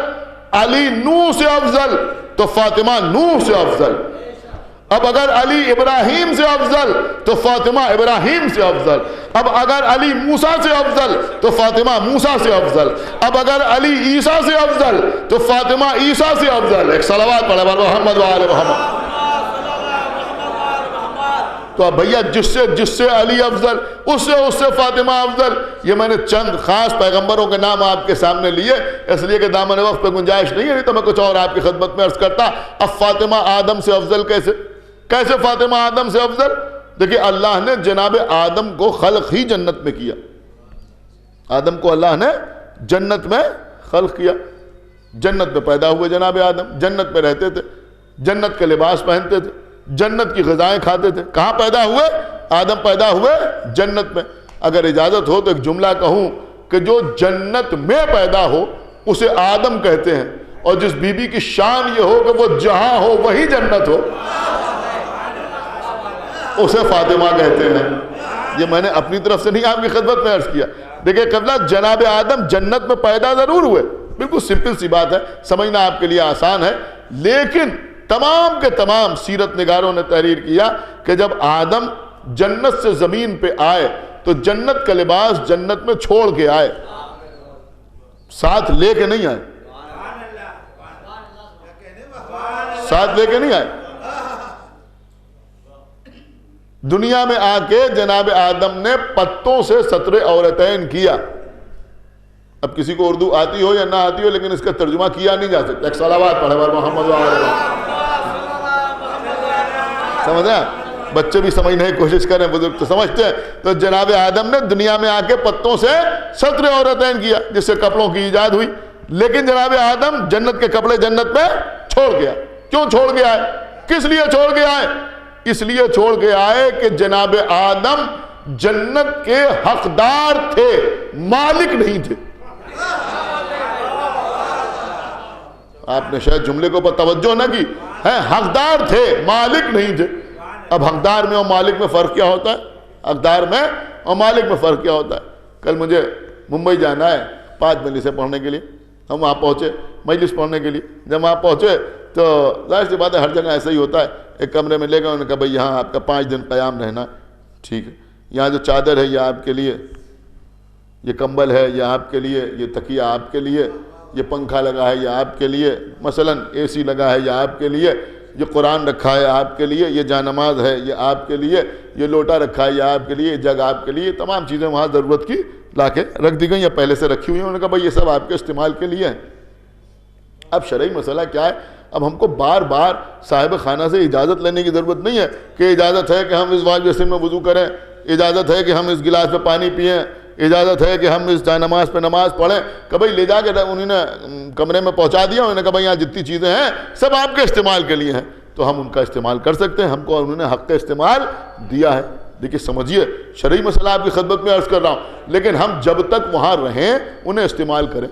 علی نوح سے افضل تو فاطمہ نوح سے افضل، اب اگر علی ابراہیم سے افضل تو فاطمہ ابراہیم سے افضل، اب اگر علی موسیٰ سے افضل تو فاطمہ موسیٰ سے افضل، اب اگر علی عیسیٰ سے افضل تو فاطمہ عیسیٰ سے افضل۔ ایک صلوات پڑھے بر محمد و آل محمد۔ تو اب بھیا جس سے علی افضل، اس سے فاطمہ افضل۔ یہ میں نے چند خاص پیغمبروں کے نام آپ کے سامنے لیے، اس لیے کہ دامن وقت پہ گنجائش نہیں ہے، نہیں تو میں کچھ اور آپ کی خدمت میں عرض کرتا۔ اب فاطمہ آدم سے افضل کیسے فاطمہ آدم سے افضل؟ دیکھیں اللہ نے جناب آدم کو خلق ہی جنت میں کیا، آدم کو اللہ نے جنت میں خلق کیا، جنت میں پیدا ہوئے جناب آدم، جنت میں رہتے تھے، جنت کے لباس پہنتے تھے، جنت کی غذائیں کھاتے تھے۔ کہاں پیدا ہوئے؟ آدم پیدا ہوئے جنت میں۔ اگر اجازت ہو تو ایک جملہ کہوں کہ جو جنت میں پیدا ہو اسے آدم کہتے ہیں، اور جس بی بی کی شان یہ ہو کہ وہ جہاں ہو وہی جنت ہو اسے فاطمہ کہتے ہیں۔ یہ میں نے اپنی طرف سے نہیں آپ کی خدمت میں عرض کیا۔ دیکھیں قبلہ جناب آدم جنت میں پیدا ضرور ہوئے، بالکل سمپل سی بات ہے، سمجھنا آپ کے لیے آسان ہے، لیکن تمام کے تمام سیرت نگاروں نے تحریر کیا کہ جب آدم جنت سے زمین پہ آئے تو جنت کا لباس جنت میں چھوڑ کے آئے، ساتھ لے کے نہیں آئے، ساتھ لے کے نہیں آئے۔ دنیا میں آ کے جناب آدم نے پتوں سے ستر عورتین کیا۔ اب کسی کو اردو آتی ہو یا نہ آتی ہو لیکن اس کا ترجمہ کیا نہیں جا سکتا۔ ایک صلوات پڑھے بر محمد و آل محمد۔ سمجھ رہے ہیں؟ بچے بھی سمجھنے کی کوشش کریں، بزرگ تو سمجھتے ہیں۔ تو جناب آدم نے دنیا میں آ کے پتوں سے ستر عورتین کیا جس سے کپڑوں کی ایجاد ہوئی، لیکن جناب آدم جنت کے کپڑے جنت میں چھوڑ گیا۔ کیوں چھوڑ کے آئے؟ کس لیے چھوڑ کے آئے؟ اس لیے چھوڑ کے آئے کہ جناب آدم جنت کے حقدار تھے، مالک نہیں تھے۔ آپ نے شاید جملے کو پر توجہ نہ کی ہے، حقدار تھے، مالک نہیں تھے۔ اب حقدار میں اور مالک میں فرق کیا ہوتا ہے؟ حقدار میں اور مالک میں فرق کیا ہوتا ہے؟ کل مجھے ممبئی جانا ہے 5 مجلسیں پڑھنے کے لیے، ہم وہاں پہنچے مجلس پڑھنے کے لیے۔ جب وہاں پہنچے تو ظاہر سی بات ہے، ہر جگہ ایسا ہی ہوتا ہے، ایک کمرے میں لے گئے، انہوں نے کہا بھائی یہاں آپ کا 5 دن قیام رہنا ہے، ٹھیک ہے، یہاں جو چادر ہے یہ آپ کے لیے، یہ کمبل ہے یہ آپ کے لیے، یہ تکیہ آپ کے لیے، یہ پنکھا لگا ہے یہ آپ کے لیے، مثلاً اے سی لگا ہے یہ آپ کے لیے، یہ قرآن رکھا ہے آپ کے لیے، یہ جانماز ہے یہ آپ کے لیے، یہ لوٹا رکھا ہے یہ آپ کے لیے، یہ جگ آپ کے لیے، تمام چیزیں وہاں ضرورت کی لا کے رکھ دی گئی یا پہلے سے رکھی ہوئی ہیں۔ انہوں نے کہا بھائی یہ سب آپ کے استعمال کے لیے ہیں۔ اب شرعی مسئلہ کیا ہے؟ اب ہم کو بار بار صاحب خانہ سے اجازت لینے کی ضرورت نہیں ہے کہ اجازت ہے کہ ہم اس واش بیسن میں وضو کریں، اجازت ہے کہ ہم اس گلاس میں پانی پئیں، اجازت ہے کہ ہم اس جائے نماز پہ نماز پڑھیں، کہ بھائی لے جا کے انہوں نے کمرے میں پہنچا دیا، انہوں نے کہا بھائی یہاں جتنی چیزیں ہیں سب آپ کے استعمال کے لیے ہیں، تو ہم ان کا استعمال کر سکتے ہیں، ہم کو انہوں نے حق کا استعمال دیا ہے۔ دیکھیے سمجھیے، شرعی مسئلہ آپ کی خدمت میں عرض کر رہا ہوں، لیکن ہم جب تک وہاں رہیں انہیں استعمال کریں،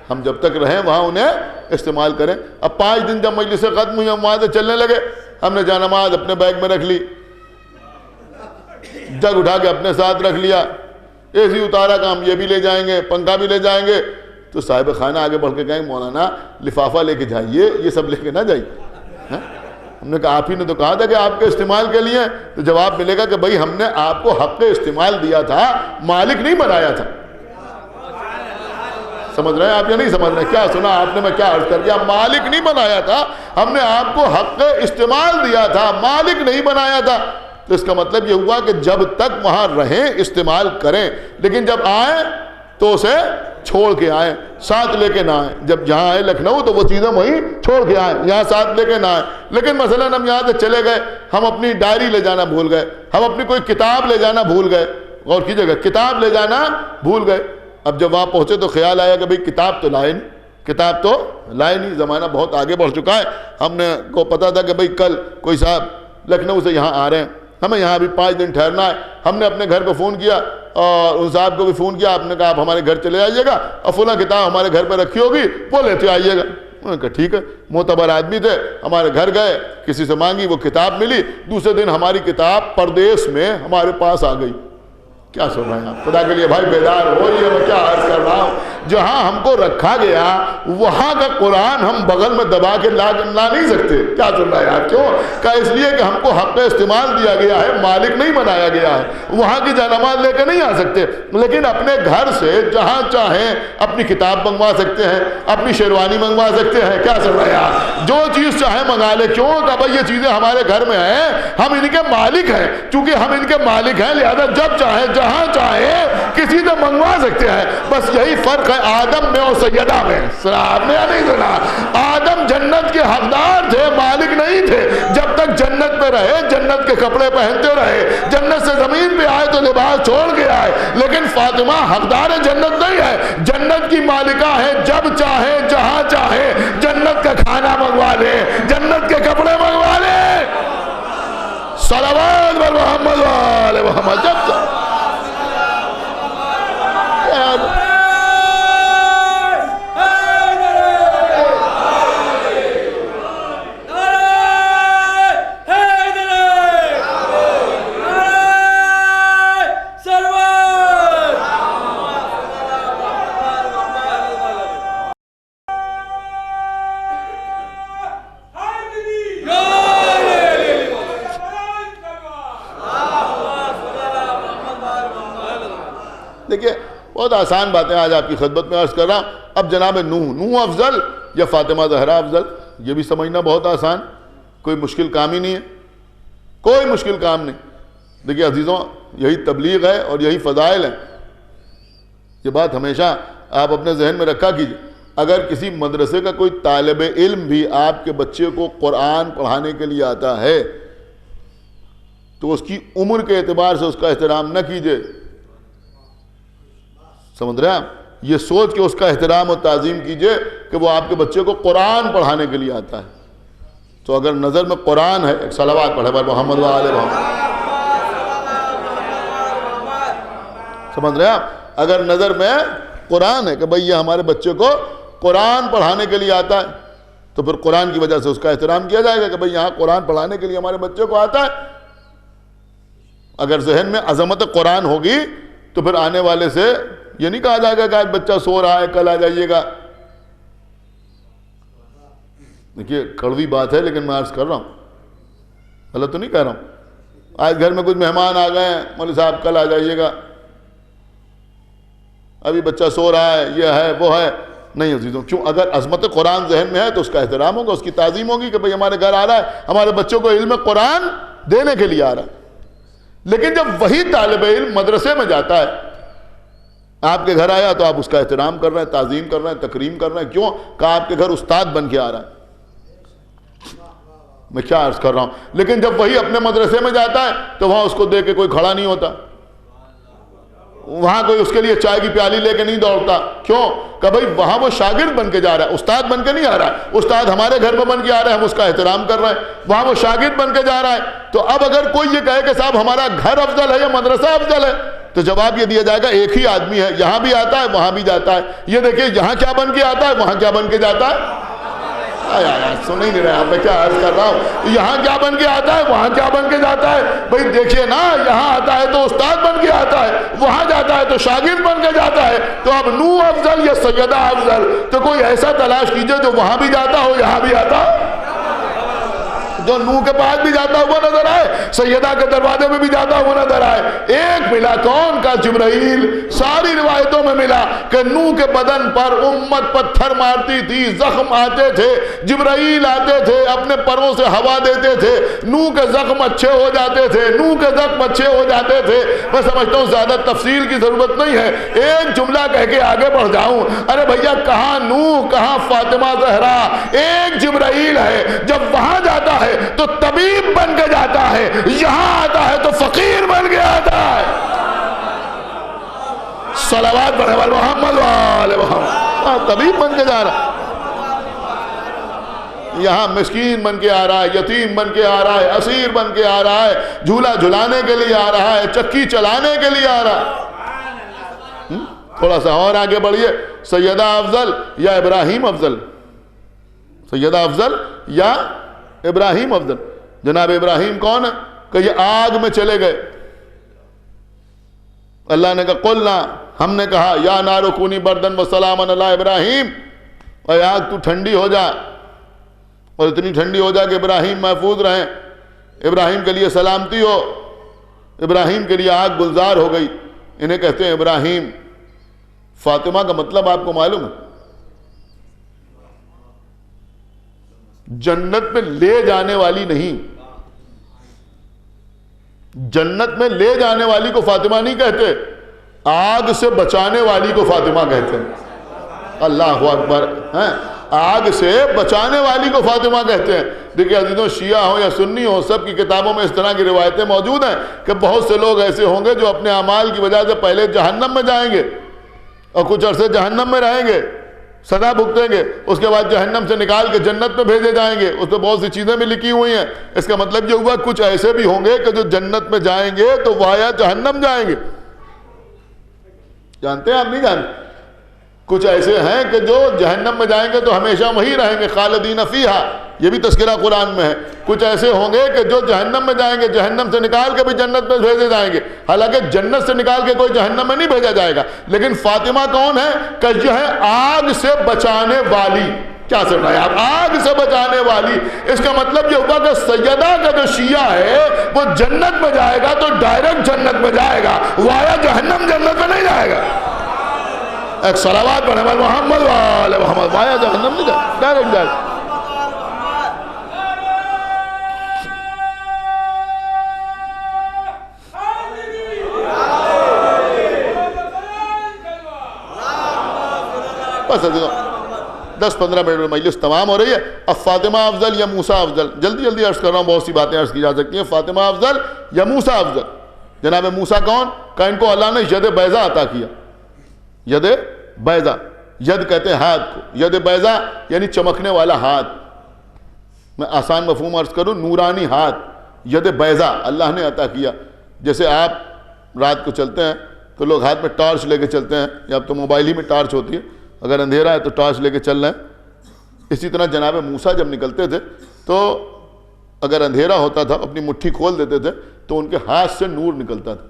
ہم جب تک رہیں وہاں انہیں استعمال کریں۔ اب 5 دن جب مجلسیں ختم ہوئی، ہم وہاں سے چلنے لگے، ہم نے جائے نماز اپنے بیگ میں رکھ لی، جگ اٹھا کے اپنے ساتھ رکھ لیا، اے سی اتارا کہ ہم یہ بھی لے جائیں گے، پنکھا بھی لے جائیں گے، تو صاحب خانہ آگے بڑھ کے کہیں گے مولانا لفافہ لے کے جائیے، یہ سب لے کے نہ جائیے۔ ہم نے کہا آپ ہی نے تو کہا تھا کہ آپ کے استعمال کے لیے، تو جواب ملے گا کہ بھائی ہم نے آپ کو حق استعمال دیا تھا، مالک نہیں بنایا تھا۔ سمجھ رہے ہیں آپ یا نہیں سمجھ رہے ہیں؟ کیا سنا آپ نے، میں کیا عرض کر دیا؟ مالک نہیں بنایا تھا، ہم نے آپ کو حق استعمال دیا تھا، مالک نہیں بنایا تھا۔ تو اس کا مطلب یہ ہوا کہ جب تک وہاں رہیں استعمال کریں، لیکن جب آئیں تو اسے چھوڑ کے آئیں، ساتھ لے کے نہ آئیں۔ جب جہاں آئے لکھنؤ تو وہ چیزیں وہیں چھوڑ کے آئیں، یہاں ساتھ لے کے نہ آئیں۔ لیکن مثلا ہم یہاں سے چلے گئے، ہم اپنی ڈائری لے جانا بھول گئے، ہم اپنی کوئی کتاب لے جانا بھول گئے، غور کیجیے گا، کتاب لے جانا بھول گئے۔ اب جب وہاں پہنچے تو خیال آیا کہ بھئی کتاب تو لائے نہیں، کتاب تو لائے نہیں، زمانہ بہت آگے بڑھ چکا ہے۔ ہم نے کو پتا تھا کہ بھئی کل کوئی صاحب لکھنؤ سے یہاں آ رہے ہیں، ہمیں یہاں بھی 5 دن ٹھہرنا ہے۔ ہم نے اپنے گھر کو فون کیا اور ان صاحب کو بھی فون کیا، آپ نے کہا آپ ہمارے گھر چلے آئیے گا اور فلاں کتاب ہمارے گھر پہ رکھی ہوگی، وہ لیتے آئیے گا۔ انہوں نے کہا ٹھیک ہے، معتبر آدمی تھے، ہمارے گھر گئے، کسی سے مانگی، وہ کتاب ملی، دوسرے دن ہماری کتاب پردیس میں ہمارے پاس آ گئی۔ کیا سن رہے ہیں آپ؟ خدا کے لیے بھائی بیدار ہو، یہ میں کیا عرض کر رہا ہوں، جہاں ہم کو رکھا گیا وہاں کا قرآن ہم بغل میں دبا کے لا نہیں سکتے۔ کیا سن رہے ہیں آپ؟ کیوں؟ کہ اس لیے کہ ہم کو حق استعمال دیا گیا ہے، مالک نہیں بنایا گیا ہے۔ وہاں کی جائے نماز لے کے نہیں آ سکتے، لیکن اپنے گھر سے جہاں چاہیں اپنی کتاب منگوا سکتے ہیں، اپنی شیروانی منگوا سکتے ہیں۔ کیا سن رہے ہیں آپ؟ جو چیز چاہیں منگا لے۔ کیوں؟ کہ بھائی یہ چیزیں ہمارے گھر میں ہیں، ہم ان کے مالک ہیں، چونکہ ہم ان کے مالک ہیں لہذا جب چاہیں جہاں چاہے کسی سے منگوا سکتے ہیں۔ بس یہی فرق ہے آدم میں اور سیدہ میں۔ سنا آپ نے یا نہیں سنا؟ آدم جنت کے حقدار تھے، مالک نہیں تھے۔ جب تک جنت میں رہے، جنت کے کپڑے پہنتے رہے، جنت سے زمین پہ آئے تو لباس چھوڑ کے آئے، لیکن فاطمہ حقدار جنت نہیں ہے، جنت کی مالکہ ہے۔ جب چاہے جہاں چاہے جنت کا کھانا منگوا لے، جنت کے کپڑے منگوا لے۔ صلوات بر محمد و آل محمد۔ جب چاہے دیکھیے بہت آسان باتیں آج آپ کی خدمت میں عرض کر رہا ہوں۔ اب جناب نوح افضل یا فاطمہ زہرا افضل، یہ بھی سمجھنا بہت آسان، کوئی مشکل کام ہی نہیں ہے، کوئی مشکل کام نہیں۔ دیکھیے عزیزوں، یہی تبلیغ ہے اور یہی فضائل ہیں۔ یہ بات ہمیشہ آپ اپنے ذہن میں رکھا کیجئے، اگر کسی مدرسے کا کوئی طالب علم بھی آپ کے بچے کو قرآن پڑھانے کے لیے آتا ہے تو اس کی عمر کے اعتبار سے اس کا احترام نہ کیجئے۔ سمجھ رہے ہیں آپ؟ یہ سوچ کے اس کا احترام اور تعظیم کیجئے کہ وہ آپ کے بچے کو قرآن پڑھانے کے لیے آتا ہے۔ تو اگر نظر میں قرآن ہے، ایک صلوات پڑھے بر محمد و آل محمد۔ سمجھ رہے ہیں آپ؟ اگر نظر میں قرآن ہے کہ بھئی یہ ہمارے بچے کو قرآن پڑھانے کے لیے آتا ہے تو پھر قرآن کی وجہ سے اس کا احترام کیا جائے گا کہ بھئی یہاں قرآن پڑھانے کے لیے ہمارے بچے کو آتا ہے۔ اگر ذہن میں عظمت قرآن ہوگی تو پھر آنے والے سے یہ نہیں کہا جائے گا کہ آج بچہ سو رہا ہے کل آ جائیے گا۔ دیکھیے کڑوی بات ہے لیکن میں عرض کر رہا ہوں، غلط تو نہیں کہہ رہا ہوں۔ آج گھر میں کچھ مہمان آ گئے ہیں، مولوی صاحب کل آ جائیے گا، ابھی بچہ سو رہا ہے، یہ ہے وہ ہے۔ نہیں عزیزوں، کیوں؟ اگر عظمت قرآن ذہن میں ہے تو اس کا احترام ہوگا، اس کی تعظیم ہوگی کہ بھئی ہمارے گھر آ رہا ہے، ہمارے بچوں کو علم قرآن دینے کے لیے آ رہا ہے۔ لیکن جب وہی طالب علم مدرسے میں جاتا ہے، آپ کے گھر آیا تو آپ اس کا احترام کر رہے ہیں، تعظیم کر رہے ہیں، تکریم کر رہے ہیں۔ کیوں؟ کہ آپ کے گھر استاد بن کے آ رہا ہے۔ میں کیا عرض کر رہا ہوں. لیکن جب وہی اپنے مدرسے میں جاتا ہے تو وہاں اس کو دیکھ کے کوئی کھڑا نہیں ہوتا, وہاں کوئی اس کے لیے چائے کی پیالی لے کے نہیں دوڑتا. کیوں؟ کہ بھئی وہاں وہ شاگرد بن کے جا رہا ہے, استاد بن کے نہیں آ رہا ہے. استاد ہمارے گھر میں بن کے آ رہا ہے, ہم اس کا احترام کر رہے ہیں. وہاں وہ شاگرد بن کے جا رہا ہے. تو اب اگر کوئی یہ کہے کہ صاحب ہمارا گھر افضل ہے یا مدرسہ افضل ہے, تو جواب یہ دیا جائے گا ایک ہی آدمی ہے, یہاں بھی آتا ہے وہاں بھی جاتا ہے. یہ دیکھیں یہاں کیا بن کے آتا ہے, وہاں کیا بن کے جاتا ہے. سن ہی نہیں رہے آپ, میں کیا عرض کر رہا ہوں. یہاں کیا بن کے آتا ہے, وہاں کیا بن کے جاتا ہے. بھئی دیکھیے نا, یہاں آتا ہے تو استاد بن کے آتا ہے, وہاں جاتا ہے تو شاگرد بن کے جاتا ہے. تو اب نو افضل یا سیدہ افضل, تو کوئی ایسا تلاش کیجئے جو وہاں بھی جاتا ہو یہاں بھی آتا ہو, جو نو کے پاس بھی جاتا ہوا نظر آئے, سیدہ کے دروازے میں بھی جاتا ہوا نظر آئے. ایک ملا کون کا, جبرائیل. ساری روایتوں میں ملا کہ نو کے بدن پر امت پتھر مارتی تھی, زخم آتے تھے, جبرائیل آتے تھے, اپنے پروں سے ہوا دیتے تھے, نو کے زخم اچھے ہو جاتے تھے, نو کے زخم اچھے ہو جاتے تھے. میں سمجھتا ہوں زیادہ تفصیل کی ضرورت نہیں ہے, ایک جملہ کہہ کے آگے بڑھ جاؤں. ارے بھیا کہاں نو, کہاں فاطمہ زہرا, ایک جبرائیل ہے. جب وہاں جاتا ہے تو طبیب بن کے جاتا ہے, یہاں آتا ہے تو فقیر بن کے آتا ہے. صلوات پڑھے والے محمد والے محمد. طبیب بن کے جا رہا ہے, یہاں مسکین بن کے آ رہا ہے, یتیم بن کے آ رہا ہے, اسیر بن کے آ رہا ہے, جھولا جھلانے کے لیے آ رہا ہے, چکی چلانے کے لیے آ رہا ہے. تھوڑا سا اور آگے بڑھیے, سیدہ افضل یا ابراہیم افضل, سیدہ افضل یا ابراہیم افضل. جناب ابراہیم کون ہے کہ یہ آگ میں چلے گئے. اللہ نے کہا قلنا, ہم نے کہا یا نار کونی بردن و سلاما علی ابراہیم, اے آگ تو ٹھنڈی ہو جا, اور اتنی ٹھنڈی ہو جا کہ ابراہیم محفوظ رہیں, ابراہیم کے لیے سلامتی ہو. ابراہیم کے لیے آگ گلزار ہو گئی. انہیں کہتے ہیں ابراہیم. فاطمہ کا مطلب آپ کو معلوم ہے, جنت میں لے جانے والی نہیں, جنت میں لے جانے والی کو فاطمہ نہیں کہتے, آگ سے بچانے والی کو فاطمہ کہتے ہیں. اللہ اکبر. آگ سے بچانے والی کو فاطمہ کہتے ہیں. دیکھیں عزیزوں, شیعہ ہو یا سنی ہو, سب کی کتابوں میں اس طرح کی روایتیں موجود ہیں کہ بہت سے لوگ ایسے ہوں گے جو اپنے اعمال کی وجہ سے پہلے جہنم میں جائیں گے اور کچھ عرصے جہنم میں رہیں گے, سزا بھگتیں گے, اس کے بعد جہنم سے نکال کے جنت میں بھیجے جائیں گے. اس میں بہت سی چیزیں بھی لکھی ہوئی ہیں. اس کا مطلب یہ ہوا کچھ ایسے بھی ہوں گے کہ جو جنت میں جائیں گے تو وایا جہنم جائیں گے. جانتے ہیں آپ نہیں جانتے؟ کچھ ایسے ہیں کہ جو جہنم میں جائیں گے تو ہمیشہ وہیں رہیں گے, خالدین فیہا, یہ بھی تذکرہ قرآن میں ہے. کچھ ایسے ہوں گے کہ جو جہنم میں جائیں گے, جہنم سے نکال کے بھی جنت میں بھیجے جائیں گے. حالانکہ جنت سے نکال کے کوئی جہنم میں نہیں بھیجا جائے گا. لیکن فاطمہ کون ہے کہ جو ہے آگ سے بچانے والی. کیا سن رہے ہیں آپ, آگ سے بچانے والی. اس کا مطلب یہ ہوگا کہ سیدہ کا جو شیعہ ہے وہ جنت میں جائے گا تو ڈائریکٹ جنت میں جائے گا, وایا جہنم جنت میں نہیں جائے گا. ایک صلوات پڑھے والے محمد والے محمد. وایا جہنم نہیں جائے, ڈائریکٹ جائے گا. بس 10-15 منٹ میں مجلس تمام ہو رہی ہے. اب فاطمہ افضل یا موسیٰ افضل, جلدی جلدی عرض کر رہا ہوں, بہت سی باتیں عرض کی جا سکتی ہیں. فاطمہ افضل یا موسیٰ افضل. جناب موسیٰ کون کہ ان کو اللہ نے ید بیضا عطا کیا. ید بیضا, ید کہتے ہیں ہاتھ کو, ید بیضا یعنی چمکنے والا ہاتھ. میں آسان مفہوم عرض کروں, نورانی ہاتھ. ید بیضا اللہ نے عطا کیا. جیسے آپ رات کو چلتے ہیں تو لوگ ہاتھ میں ٹارچ لے کے چلتے ہیں, یا اب تو موبائل ہی میں ٹارچ ہوتی ہے, اگر اندھیرا ہے تو ٹارچ لے کے چل رہے ہیں. اسی طرح جناب موسیٰ جب نکلتے تھے تو اگر اندھیرا ہوتا تھا اپنی مٹھی کھول دیتے تھے تو ان کے ہاتھ سے نور نکلتا تھا,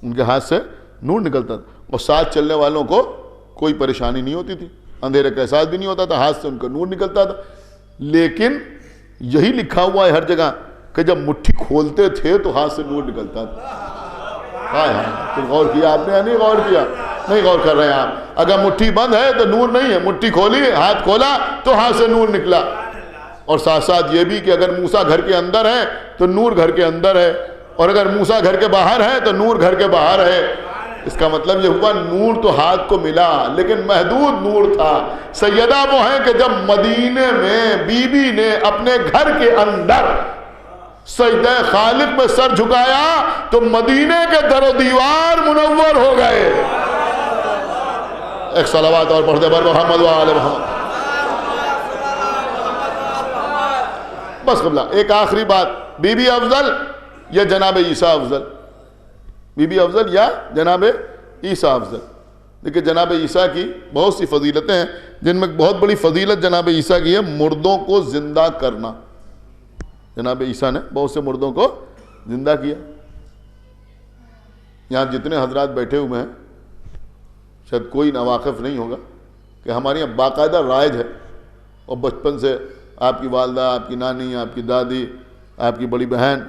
ان کے ہاتھ سے نور نکلتا تھا, اور ساتھ چلنے والوں کو کوئی پریشانی نہیں ہوتی تھی, اندھیرے کا احساس بھی نہیں ہوتا تھا, ہاتھ سے ان کا نور نکلتا تھا. لیکن یہی لکھا ہوا ہے ہر جگہ کہ جب مٹھی کھولتے تھے تو ہاتھ سے نور نکلتا تھا. ہاں ہاں, غور کیا آپ نے یا نہیں غور کیا؟ نہیں غور کر رہے ہیں آپ. اگر مٹھی بند ہے تو نور نہیں ہے, مٹھی کھولی, ہاتھ کھولا تو ہاتھ سے نور نکلا. اور ساتھ ساتھ یہ بھی کہ اگر موسیٰ گھر کے اندر ہے تو نور گھر کے اندر ہے, اور اگر موسیٰ گھر کے باہر ہے تو نور گھر کے باہر ہے. اس کا مطلب یہ ہوا نور تو ہاتھ کو ملا لیکن محدود نور تھا۔ سیدہ وہ ہیں کہ جب مدینے میں بی بی نے اپنے گھر کے اندر سجدہ خالق میں سر جھکایا تو مدینے کے در و دیوار منور ہو گئے۔ ایک صلوات اور پڑھ دے بر محمد و آل محمد۔ بس قبلہ ایک آخری بات، بی بی افضل یا جناب عیسیٰ افضل؟ بی بی افضل یا جناب عیسیٰ افضل؟ دیکھیں جناب عیسیٰ کی بہت سی فضیلتیں ہیں، جن میں بہت بڑی فضیلت جناب عیسیٰ کی ہے مردوں کو زندہ کرنا۔ جناب عیسیٰ نے بہت سے مردوں کو زندہ کیا۔ یہاں جتنے حضرات بیٹھے ہوئے ہیں شاید کوئی ناواقف نہیں ہوگا کہ ہمارے یہاں باقاعدہ رائج ہے، اور بچپن سے آپ کی والدہ، آپ کی نانی، آپ کی دادی، آپ کی بڑی بہن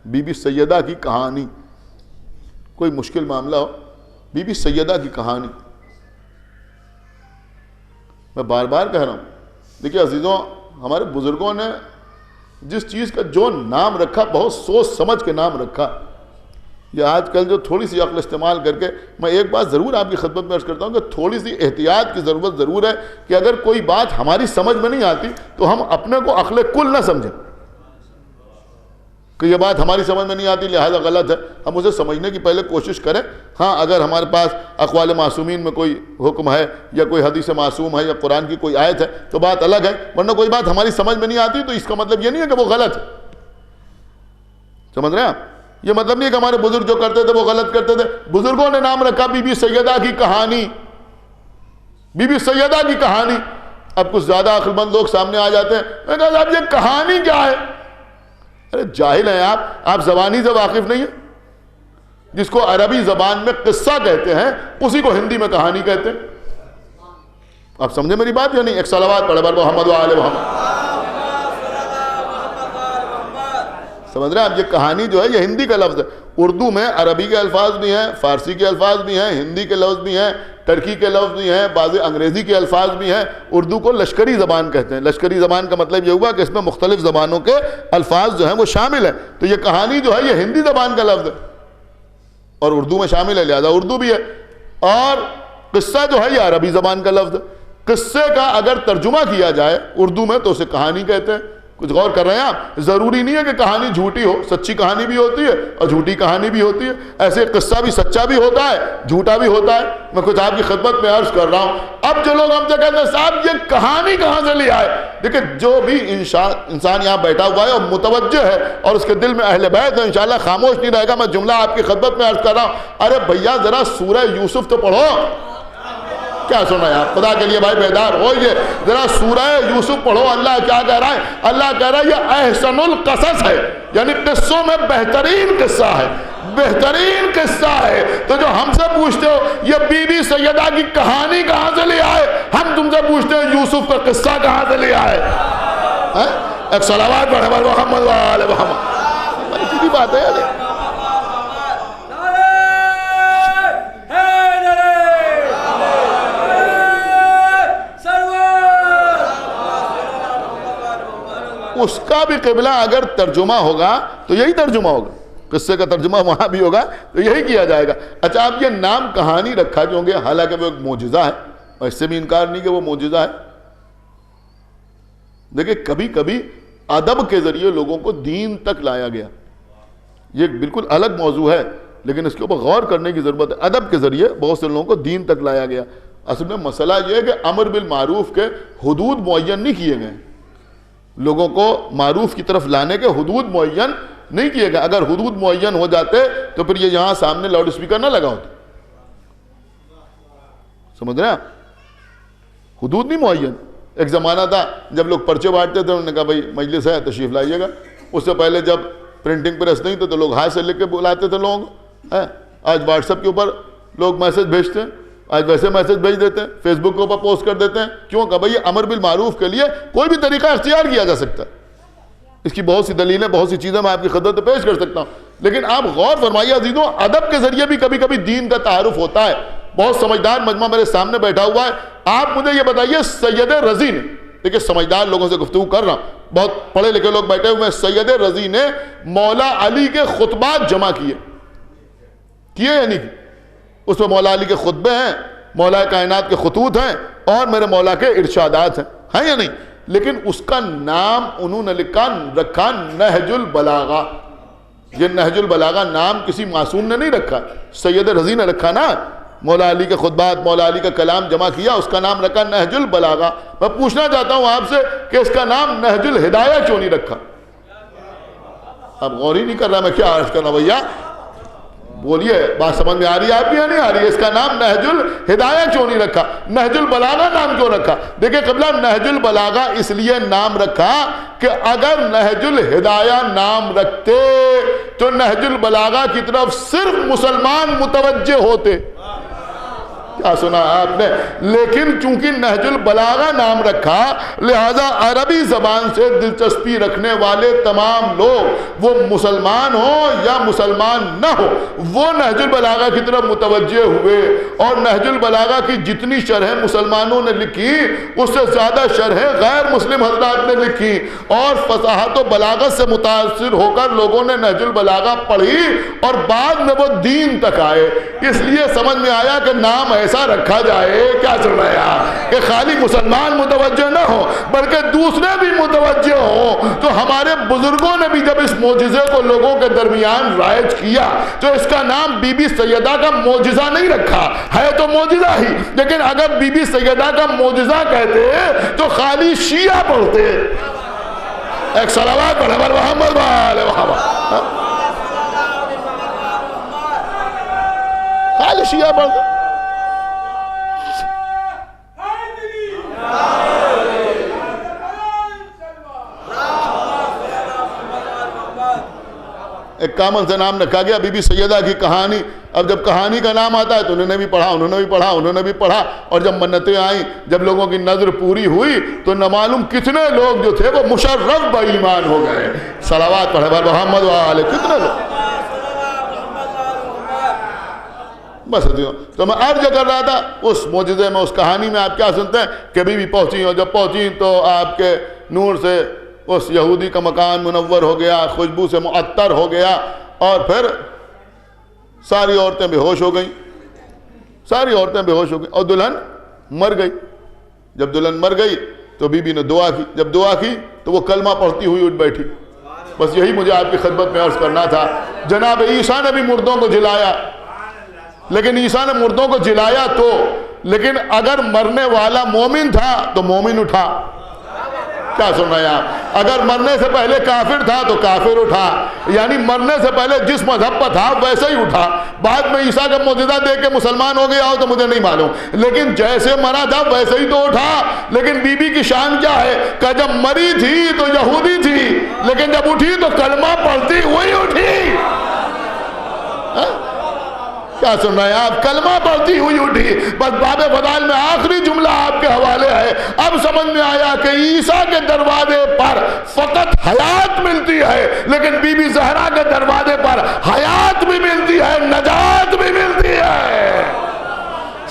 بی بی سیدہ کی کہانی، کوئی مشکل معاملہ ہو بی بی سیدہ کی کہانی، میں بار بار کہہ رہا ہوں۔ دیکھیے عزیزوں، ہمارے بزرگوں نے جس چیز کا جو نام رکھا بہت سوچ سمجھ کے نام رکھا۔ یہ آج کل جو تھوڑی سی عقل استعمال کر کے، میں ایک بات ضرور آپ کی خدمت میں عرض کرتا ہوں کہ تھوڑی سی احتیاط کی ضرورت ضرور ہے کہ اگر کوئی بات ہماری سمجھ میں نہیں آتی تو ہم اپنے کو عقل کل نہ سمجھیں کہ یہ بات ہماری سمجھ میں نہیں آتی لہذا غلط ہے۔ ہم اسے سمجھنے کی پہلے کوشش کریں۔ ہاں اگر ہمارے پاس اقوال معصومین میں کوئی حکم ہے یا کوئی حدیث معصوم ہے یا قرآن کی کوئی آیت ہے تو بات الگ ہے، ورنہ کوئی بات ہماری سمجھ میں نہیں آتی تو اس کا مطلب یہ نہیں ہے کہ وہ غلط ہے۔ سمجھ رہے ہیں آپ؟ یہ مطلب نہیں ہے کہ ہمارے بزرگ جو کرتے تھے وہ غلط کرتے تھے۔ بزرگوں نے نام رکھا بی بی سیدہ کی کہانی، بی بی سیدہ کی کہانی۔ اب کچھ زیادہ عقل مند لوگ سامنے آ جاتے ہیں، میں کہا صاحب یہ کہانی کیا ہے؟ ارے جاہل ہیں آپ زبانی سے واقف نہیں ہیں۔ جس کو عربی زبان میں قصہ کہتے ہیں اسی کو ہندی میں کہانی کہتے ہیں۔ آپ سمجھے میری بات یا نہیں؟ ایک صلوات پڑھے بر محمد و آل محمد۔ سمجھ رہے ہیں آپ؟ یہ کہانی جو ہے یہ ہندی کا لفظ ہے۔ اردو میں عربی کے الفاظ بھی ہیں، فارسی کے الفاظ بھی ہیں، ہندی کے لفظ بھی ہیں، ترکی کے لفظ بھی ہیں، بعض انگریزی کے الفاظ بھی ہیں۔ اردو کو لشکری زبان کہتے ہیں۔ لشکری زبان کا مطلب یہ ہوا کہ اس میں مختلف زبانوں کے الفاظ جو ہیں وہ شامل ہیں۔ تو یہ کہانی جو ہے یہ ہندی زبان کا لفظ ہے اور اردو میں شامل ہے، لہذا اردو بھی ہے۔ اور قصہ جو ہے یہ عربی زبان کا لفظ ہے۔ قصے کا اگر ترجمہ کیا جائے اردو میں تو اسے کہانی کہتے ہیں۔ کچھ غور کر رہے ہیں آپ؟ ضروری نہیں ہے کہ کہانی جھوٹی ہو، سچی کہانی بھی ہوتی ہے اور جھوٹی کہانی بھی ہوتی ہے۔ ایسے قصہ بھی سچا بھی ہوتا ہے، جھوٹا بھی ہوتا ہے۔ میں کچھ آپ کی خدمت میں عرض کر رہا ہوں۔ اب جو لوگ ہم سے کہتے ہیں صاحب یہ کہانی کہاں سے لے آئے، دیکھیں جو بھی انسان یہاں بیٹھا ہوا ہے اور متوجہ ہے اور اس کے دل میں اہل بیت ہے انشاءاللہ خاموش نہیں رہے گا۔ میں جملہ آپ کی خدمت میں عرض کر رہا ہوں، ارے بھیا ذرا سورہ یوسف تو پڑھو۔ کیا سنا ہے آپ؟ خدا کے لیے بھائی بیدار ہوئیے، ذرا سورہ یوسف پڑھو۔ اللہ کیا کہہ رہا ہے؟ اللہ کہہ رہا ہے یہ احسن القصص ہے، یعنی قصوں میں بہترین قصہ ہے، بہترین قصہ ہے۔ تو جو ہم سے پوچھتے ہو یہ بی بی سیدہ کی کہانی کہاں سے لے آئے، ہم تم سے پوچھتے ہیں یوسف کا قصہ کہاں سے لے آئے۔ ایک صلوات پڑھے بر محمد و آل محمد۔ بڑی سیدھی بات ہے یار۔ اس کا بھی قبلہ اگر ترجمہ ہوگا تو یہی ترجمہ ہوگا، قصے کا ترجمہ وہاں بھی ہوگا تو یہی کیا جائے گا۔ اچھا آپ یہ نام کہانی رکھا کیوں گے؟ حالانکہ وہ ایک معجزہ ہے اور اس سے بھی انکار نہیں کہ وہ معجزہ ہے۔ دیکھیں کبھی کبھی ادب کے ذریعے لوگوں کو دین تک لایا گیا، یہ بالکل الگ موضوع ہے لیکن اس کے اوپر غور کرنے کی ضرورت ہے۔ ادب کے ذریعے بہت سے لوگوں کو دین تک لایا گیا۔ اصل میں مسئلہ یہ ہے کہ امر بالمعروف کے حدود معین نہیں کیے گئے، لوگوں کو معروف کی طرف لانے کے حدود معین نہیں کیے گئے۔ اگر حدود معین ہو جاتے تو پھر یہ یہاں سامنے لاؤڈ اسپیکر نہ لگا ہوتا۔ سمجھ رہے ہیں آپ؟ حدود نہیں معین۔ ایک زمانہ تھا جب لوگ پرچے بانٹتے تھے، انہوں نے کہا بھائی مجلس ہے تشریف لائیے گا۔ اس سے پہلے جب پرنٹنگ پریس نہیں تھے تو لوگ ہاتھ سے لکھ کے بلاتے تھے لوگ۔ آج واٹس ایپ کے اوپر لوگ میسج بھیجتے ہیں، آج ویسے میسج بھیج دیتے ہیں، فیس بک کے اوپر پوسٹ کر دیتے ہیں۔ کیوں کہ بھائی امر بالمعروف کے لیے کوئی بھی طریقہ اختیار کیا جا سکتا ہے۔ اس کی بہت سی دلیلیں، بہت سی چیزیں میں آپ کی خدمت میں پیش کر سکتا ہوں، لیکن آپ غور فرمائیے عزیزوں، ادب کے ذریعے بھی کبھی کبھی دین کا تعارف ہوتا ہے۔ بہت سمجھدار مجمع میرے سامنے بیٹھا ہوا ہے، آپ مجھے یہ بتائیے سید رضی نے، دیکھیں سمجھدار لوگوں سے گفتگو کر رہا ہوں، بہت پڑھے لکھے لوگ بیٹھے ہوئے ہیں، سید رضی نے مولا علی کے خطبات جمع کیے یا نہیں کیے؟ اس میں مولا علی کے خطبے ہیں، مولا کائنات کے خطوط ہیں اور میرے مولا کے ارشادات ہیں یا نہیں؟ لیکن اس کا نام انہوں نے رکھا نہج البلاغہ۔ یہ نہج البلاغہ نام کسی معصوم نے نہیں رکھا، سید رضی نے رکھا نا، مولا علی کے خطبات، مولا علی کا کلام جمع کیا، اس کا نام رکھا نہج البلاغہ۔ میں پوچھنا چاہتا ہوں آپ سے کہ اس کا نام نہج الہدایہ کیوں نہیں رکھا؟ اب غور ہی نہیں کر رہا، میں کیا عرض کرنا بھیا؟ بولیے، بات سمجھ میں آ رہی ہے آپ کی یا نہیں آ رہی ہے؟ اس کا نام نہج الہدایہ کیوں نہیں رکھا؟ نہج البلاغہ نام کیوں رکھا؟ دیکھیں قبلہ، نہج البلاغہ اس لیے نام رکھا کہ اگر نہج الہدایہ نام رکھتے تو نہج البلاغہ کی طرف صرف مسلمان متوجہ ہوتے۔ کیا سنا آپ نے؟ لیکن چونکہ نہج البلاغہ نام رکھا، لہذا عربی زبان سے دلچسپی رکھنے والے تمام لوگ، وہ مسلمان ہوں یا مسلمان نہ ہو، وہ نہج البلاغہ کی طرف متوجہ ہوئے، اور نہج البلاغہ کی جتنی شرحیں مسلمانوں نے لکھی اس سے زیادہ شرحیں غیر مسلم حضرات نے لکھی، اور فصاحت و بلاغت سے متاثر ہو کر لوگوں نے نہج البلاغہ پڑھی اور بعد میں وہ دین تک آئے۔ اس لیے سمجھ میں آیا کہ نام ایسا رکھا جائے، کیا سن رہے ہیں، کہ خالی مسلمان متوجہ نہ ہو بلکہ دوسرے بھی متوجہ ہوں۔ تو ہمارے بزرگوں نے بھی جب اس معجزے کو لوگوں کے درمیان رائج کیا تو اس کا نام بی بی سیدہ کا معجزہ نہیں رکھا، ہے تو معجزہ ہی، لیکن اگر بی بی سیدہ کا معجزہ کہتے تو خالی شیعہ پڑھتے۔ ایک صلوات پڑھے محمد وآل محمد، خالی شیعہ پڑھتے۔ ایک کامن سے نام رکھا گیا بی بی سیدہ کی کہانی۔ اب جب کہانی کا نام آتا ہے تو انہوں نے بھی پڑھا، انہوں نے بھی پڑھا، انہوں نے بھی پڑھا، اور جب منتیں آئیں، جب لوگوں کی نظر پوری ہوئی تو نہ معلوم کتنے لوگ جو تھے وہ مشرف با ایمان ہو گئے۔ صلوات پڑھے بر محمد وآلہ، کتنے لوگ۔ بس تو میں عرض کر رہا تھا اس معجزے میں، اس کہانی میں آپ کیا سنتے ہیں کہ بی بی پہنچی، اور جب پہنچی تو آپ کے نور سے اس یہودی کا مکان منور ہو گیا، خوشبو سے معطر ہو گیا، اور پھر ساری عورتیں بے ہوش ہو گئیں، ساری عورتیں بے ہوش ہو گئیں، اور دلہن مر گئی۔ جب دلہن مر گئی تو بی بی نے دعا کی، جب دعا کی تو وہ کلمہ پڑھتی ہوئی اٹھ بیٹھی۔ بس یہی مجھے آپ کی خدمت میں عرض کرنا تھا۔ جناب عیسیٰ نے بھی مردوں کو جلایا، لیکن عیسیٰ نے مردوں کو جلایا تو، لیکن اگر مرنے والا مومن تھا تو مومن اٹھا۔ کیا سن رہے ہیں آپ؟ اگر مرنے سے پہلے کافر تھا تو کافر اٹھا، یعنی مرنے سے پہلے جس مذہب پر تھا ویسے ہی اٹھا۔ بعد میں عیسیٰ کا معجزہ دیکھ کے مسلمان ہو گیا ہو تو مجھے نہیں معلوم، لیکن جیسے مرا تھا ویسے ہی تو اٹھا۔ لیکن بی بی کی شان کیا ہے کہ جب مری تھی تو یہودی تھی، لیکن جب اٹھی تو کلمہ پڑھتی ہوئی اٹھی۔ کیا سن رہے ہیں آپ؟ کلمہ پڑھتی ہوئی اٹھی۔ بس باب فضائل میں آخری جملہ آپ کے حوالے ہے۔ اب سمجھ میں آیا کہ عیسیٰ کے دروازے پر فقط حیات ملتی ہے، لیکن بی بی زہرا کے دروازے پر حیات بھی ملتی ہے، نجات بھی ملتی ہے۔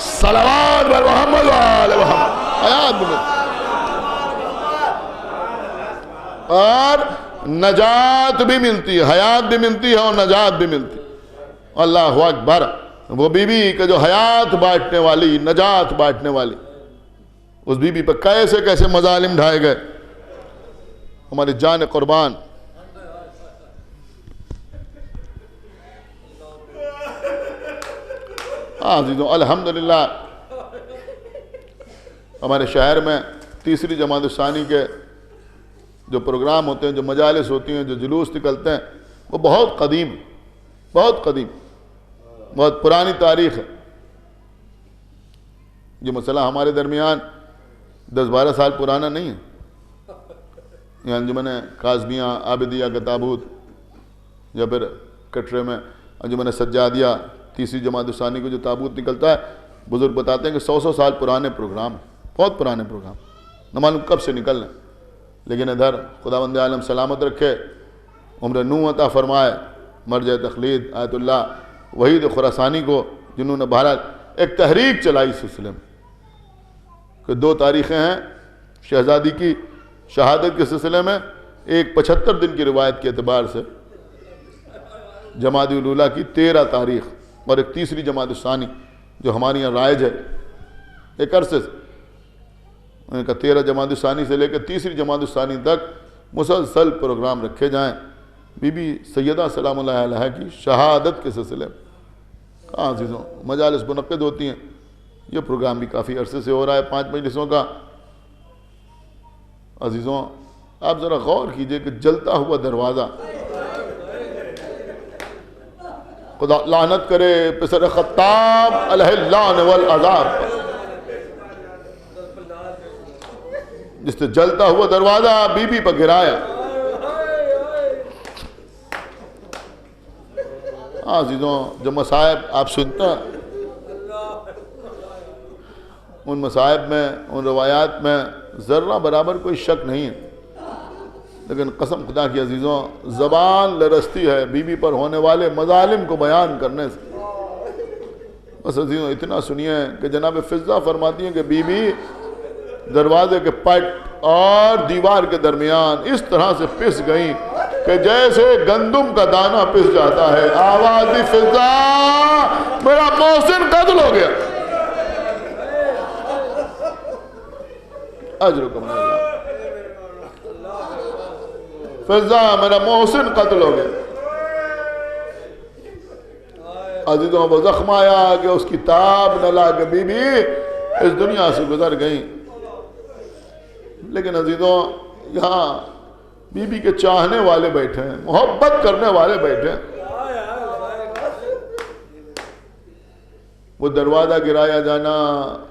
صلوات بر محمد وآل محمد، حیات بھی ملتی اور نجات بھی ملتی ہے، حیات بھی ملتی ہے اور نجات بھی ملتی ہے۔ اللہ اکبر۔ وہ بی بی کہ جو حیات بانٹنے والی، نجات بانٹنے والی، اس بی بی پر کیسے کیسے مظالم ڈھائے گئے، ہماری جان قربان۔ عزیزوں، الحمدللہ ہمارے شہر میں تیسری جماعت ثانی کے جو پروگرام ہوتے ہیں، جو مجالس ہوتی ہیں، جو جلوس نکلتے ہیں، وہ بہت قدیم، بہت قدیم، بہت پرانی تاریخ ہے۔ یہ مسئلہ ہمارے درمیان 10-12 سال پرانا نہیں ہے۔ یہ انجمن کاظمیہ عابدیہ کا تابوت، یا پھر کٹرے میں انجمن سجادیہ تیسری جماعت ثانی کو جو تابوت نکلتا ہے، بزرگ بتاتے ہیں کہ 100 سال پرانے پروگرام، بہت پرانے پروگرام، نہ معلوم کب سے نکل رہے ہیں۔ لیکن ادھر خداوند عالم سلامت رکھے، عمر نو عطا فرمائے، مرجع تخلید آیت اللہ وحید خراسانی کو، جنہوں نے بہرحال ایک تحریک چلائی اس سلسلے میں کہ 2 تاریخیں ہیں شہزادی کی شہادت کے سلسلے میں، ایک 75 دن کی روایت کے اعتبار سے جمادی الاولیٰ کی 13 تاریخ اور ایک تیسری جماعت ثانی جو ہمارے یہاں رائج ہے ایک عرصے سے، ان کا 13 جماعت ثانی سے لے کے تیسری جماعت ثانی تک مسلسل پروگرام رکھے جائیں بی بی سیدہ سلام اللہ علیہ کی شہادت کے سلسلے میں۔ کہاں عزیزوں مجالس منعقد ہوتی ہیں، یہ پروگرام بھی کافی عرصے سے ہو رہا ہے 5 مجلسوں کا۔ عزیزوں آپ ذرا غور کیجئے کہ جلتا ہوا دروازہ، خدا لعنت کرے پسر خطاب علیہ اللعن والعذاب، جس نے جلتا ہوا دروازہ بی بی پر گرایا۔ عزیزوں جو مصائب آپ سنتے ہیں ان مصائب میں، ان روایات میں ذرہ برابر کوئی شک نہیں ہے، لیکن قسم خدا کی عزیزوں زبان لرزتی ہے بی بی پر ہونے والے مظالم کو بیان کرنے سے۔ بس عزیزوں اتنا سنیے کہ جناب فضہ فرماتی ہیں کہ بی بی دروازے کے پٹ اور دیوار کے درمیان اس طرح سے پس گئیں کہ جیسے گندم کا دانہ پس جاتا ہے۔ آواز دی فضہ میرا محسن قتل ہو گیا، اجرکم اللہ، فضہ میرا محسن قتل ہو گیا۔ عزیزوں وہ زخم آیا کہ اس کی تاب نہ لا کے بی بی اس دنیا سے گزر گئیں۔ لیکن عزیزوں یہاں بی بی کے چاہنے والے بیٹھے ہیں، محبت کرنے والے بیٹھے ہیں۔ وہ دروازہ گرایا جانا،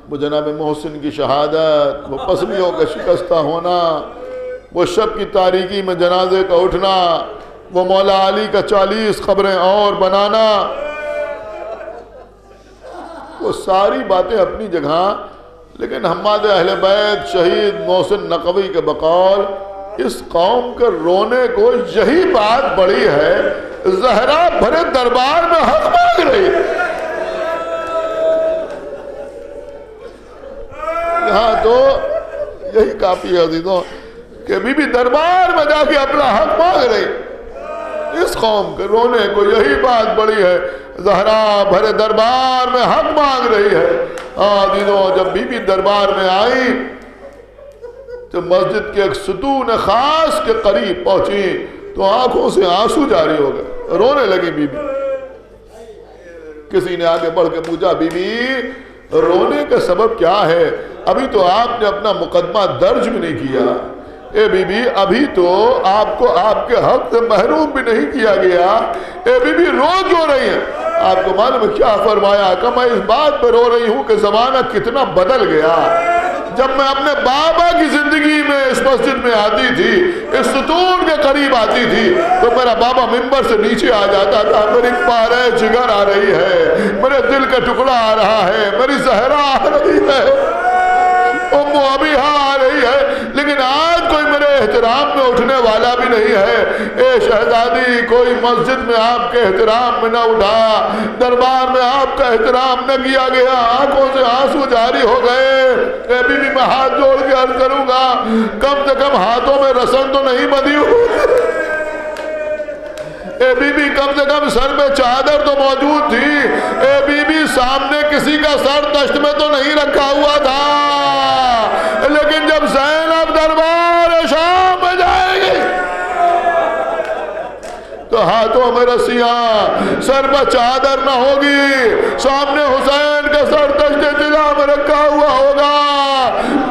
وہ جناب محسن کی شہادت، وہ پسلیوں کا شکستہ ہونا، وہ شب کی تاریکی میں جنازے کا اٹھنا، وہ مولا علی کا 40 قبریں اور بنانا، وہ ساری باتیں اپنی جگہ، لیکن حماد اہل بیت شہید محسن نقوی کے بقول اس قوم کے رونے کو یہی بات بڑی ہے، زہرا بھرے دربار میں حق مانگ رہی ہے۔ یہاں تو یہی کافی ہے عزیزوں کہ بی بی دربار میں جا کے اپنا حق مانگ رہی، اس قوم کے رونے کو یہی بات بڑی ہے، زہرا بھرے دربار میں حق مانگ رہی ہے۔ عزیزوں جب بی بی دربار میں آئی تو مسجد کے ایک ستون خاص کے قریب پہنچی تو آنکھوں سے آنسو جاری ہو گئے، رونے لگی بی بی۔ کسی نے آگے بڑھ کے پوچھا بی بی رونے کا سبب کیا ہے؟ ابھی تو آپ نے اپنا مقدمہ درج بھی نہیں کیا، اے بی بی ابھی تو آپ کو آپ کے حق سے محروم بھی نہیں کیا گیا، اے بی بی رو کیوں رہی ہیں؟ آپ کو معلوم ہے کیا فرمایا کہ میں اس بات پر رو رہی ہوں کہ زمانہ کتنا بدل گیا۔ جب میں اپنے بابا کی زندگی میں اس مسجد میں آتی تھی، اس ستون کے قریب آتی تھی تو میرا بابا ممبر سے نیچے آ جاتا تھا، میری پارے جگر آ رہی ہے، میرے دل کا ٹکڑا آ رہا ہے، میری زہرا آ رہی ہے، ام ابیہا آ رہی ہے، لیکن آج کوئی میرے احترام میں اٹھنے والا بھی نہیں ہے۔ اے شہزادی کوئی مسجد میں آپ کے احترام میں نہ اٹھا، دربار میں آپ کا احترام نہ کیا گیا، آنکھوں سے آنسو جاری ہو گئے۔ اے بی بی میں ہاتھ جوڑ کے عرض کروں گا کم سے کم ہاتھوں میں رسن تو نہیں بندھی ہوئی، اے بی بی کم سے کم سر میں چادر تو موجود تھی، اے بی بی سامنے کسی کا سر تشت میں تو نہیں رکھا ہوا تھا، لیکن جب زینب دربار شام میں جائے گی تو ہاتھوں میں رسیاں، سر پر چادر نہ ہوگی، سامنے حسین کا سر تشت طلا میں رکھا ہوا ہوگا۔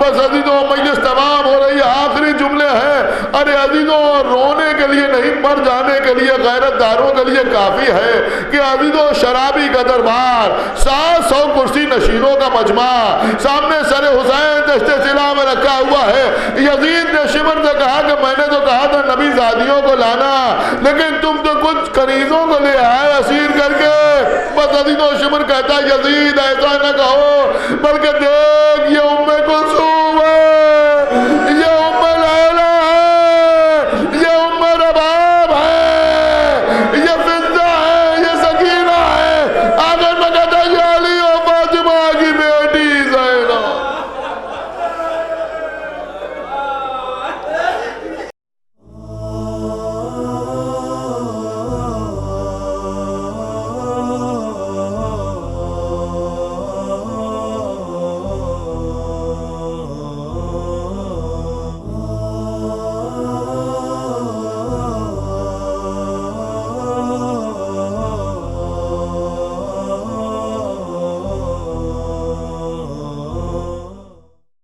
بس عزیزوں مجلس تمام ہو رہی ہے، آخری جملے ہیں، ارے عزیزوں رونے کے لیے نہیں مر جانے کے لیے غیرت داروں کے لیے کافی ہے کہ عزیزوں شرابی کا دربار، 700 کرسی نشینوں کا مجمع، سامنے سر حسین دشت طلا میں رکھا ہوا ہے۔ یزید نے شمر سے کہا کہ میں نے تو کہا تھا نبی زادیوں کو لانا، لیکن تم تو کچھ کنیزوں کو لے آئے اسیر کر کے۔ بس عزیزوں شمر کہتا ہے یزید ایسا نہ کہو، بلکہ دیکھ یہ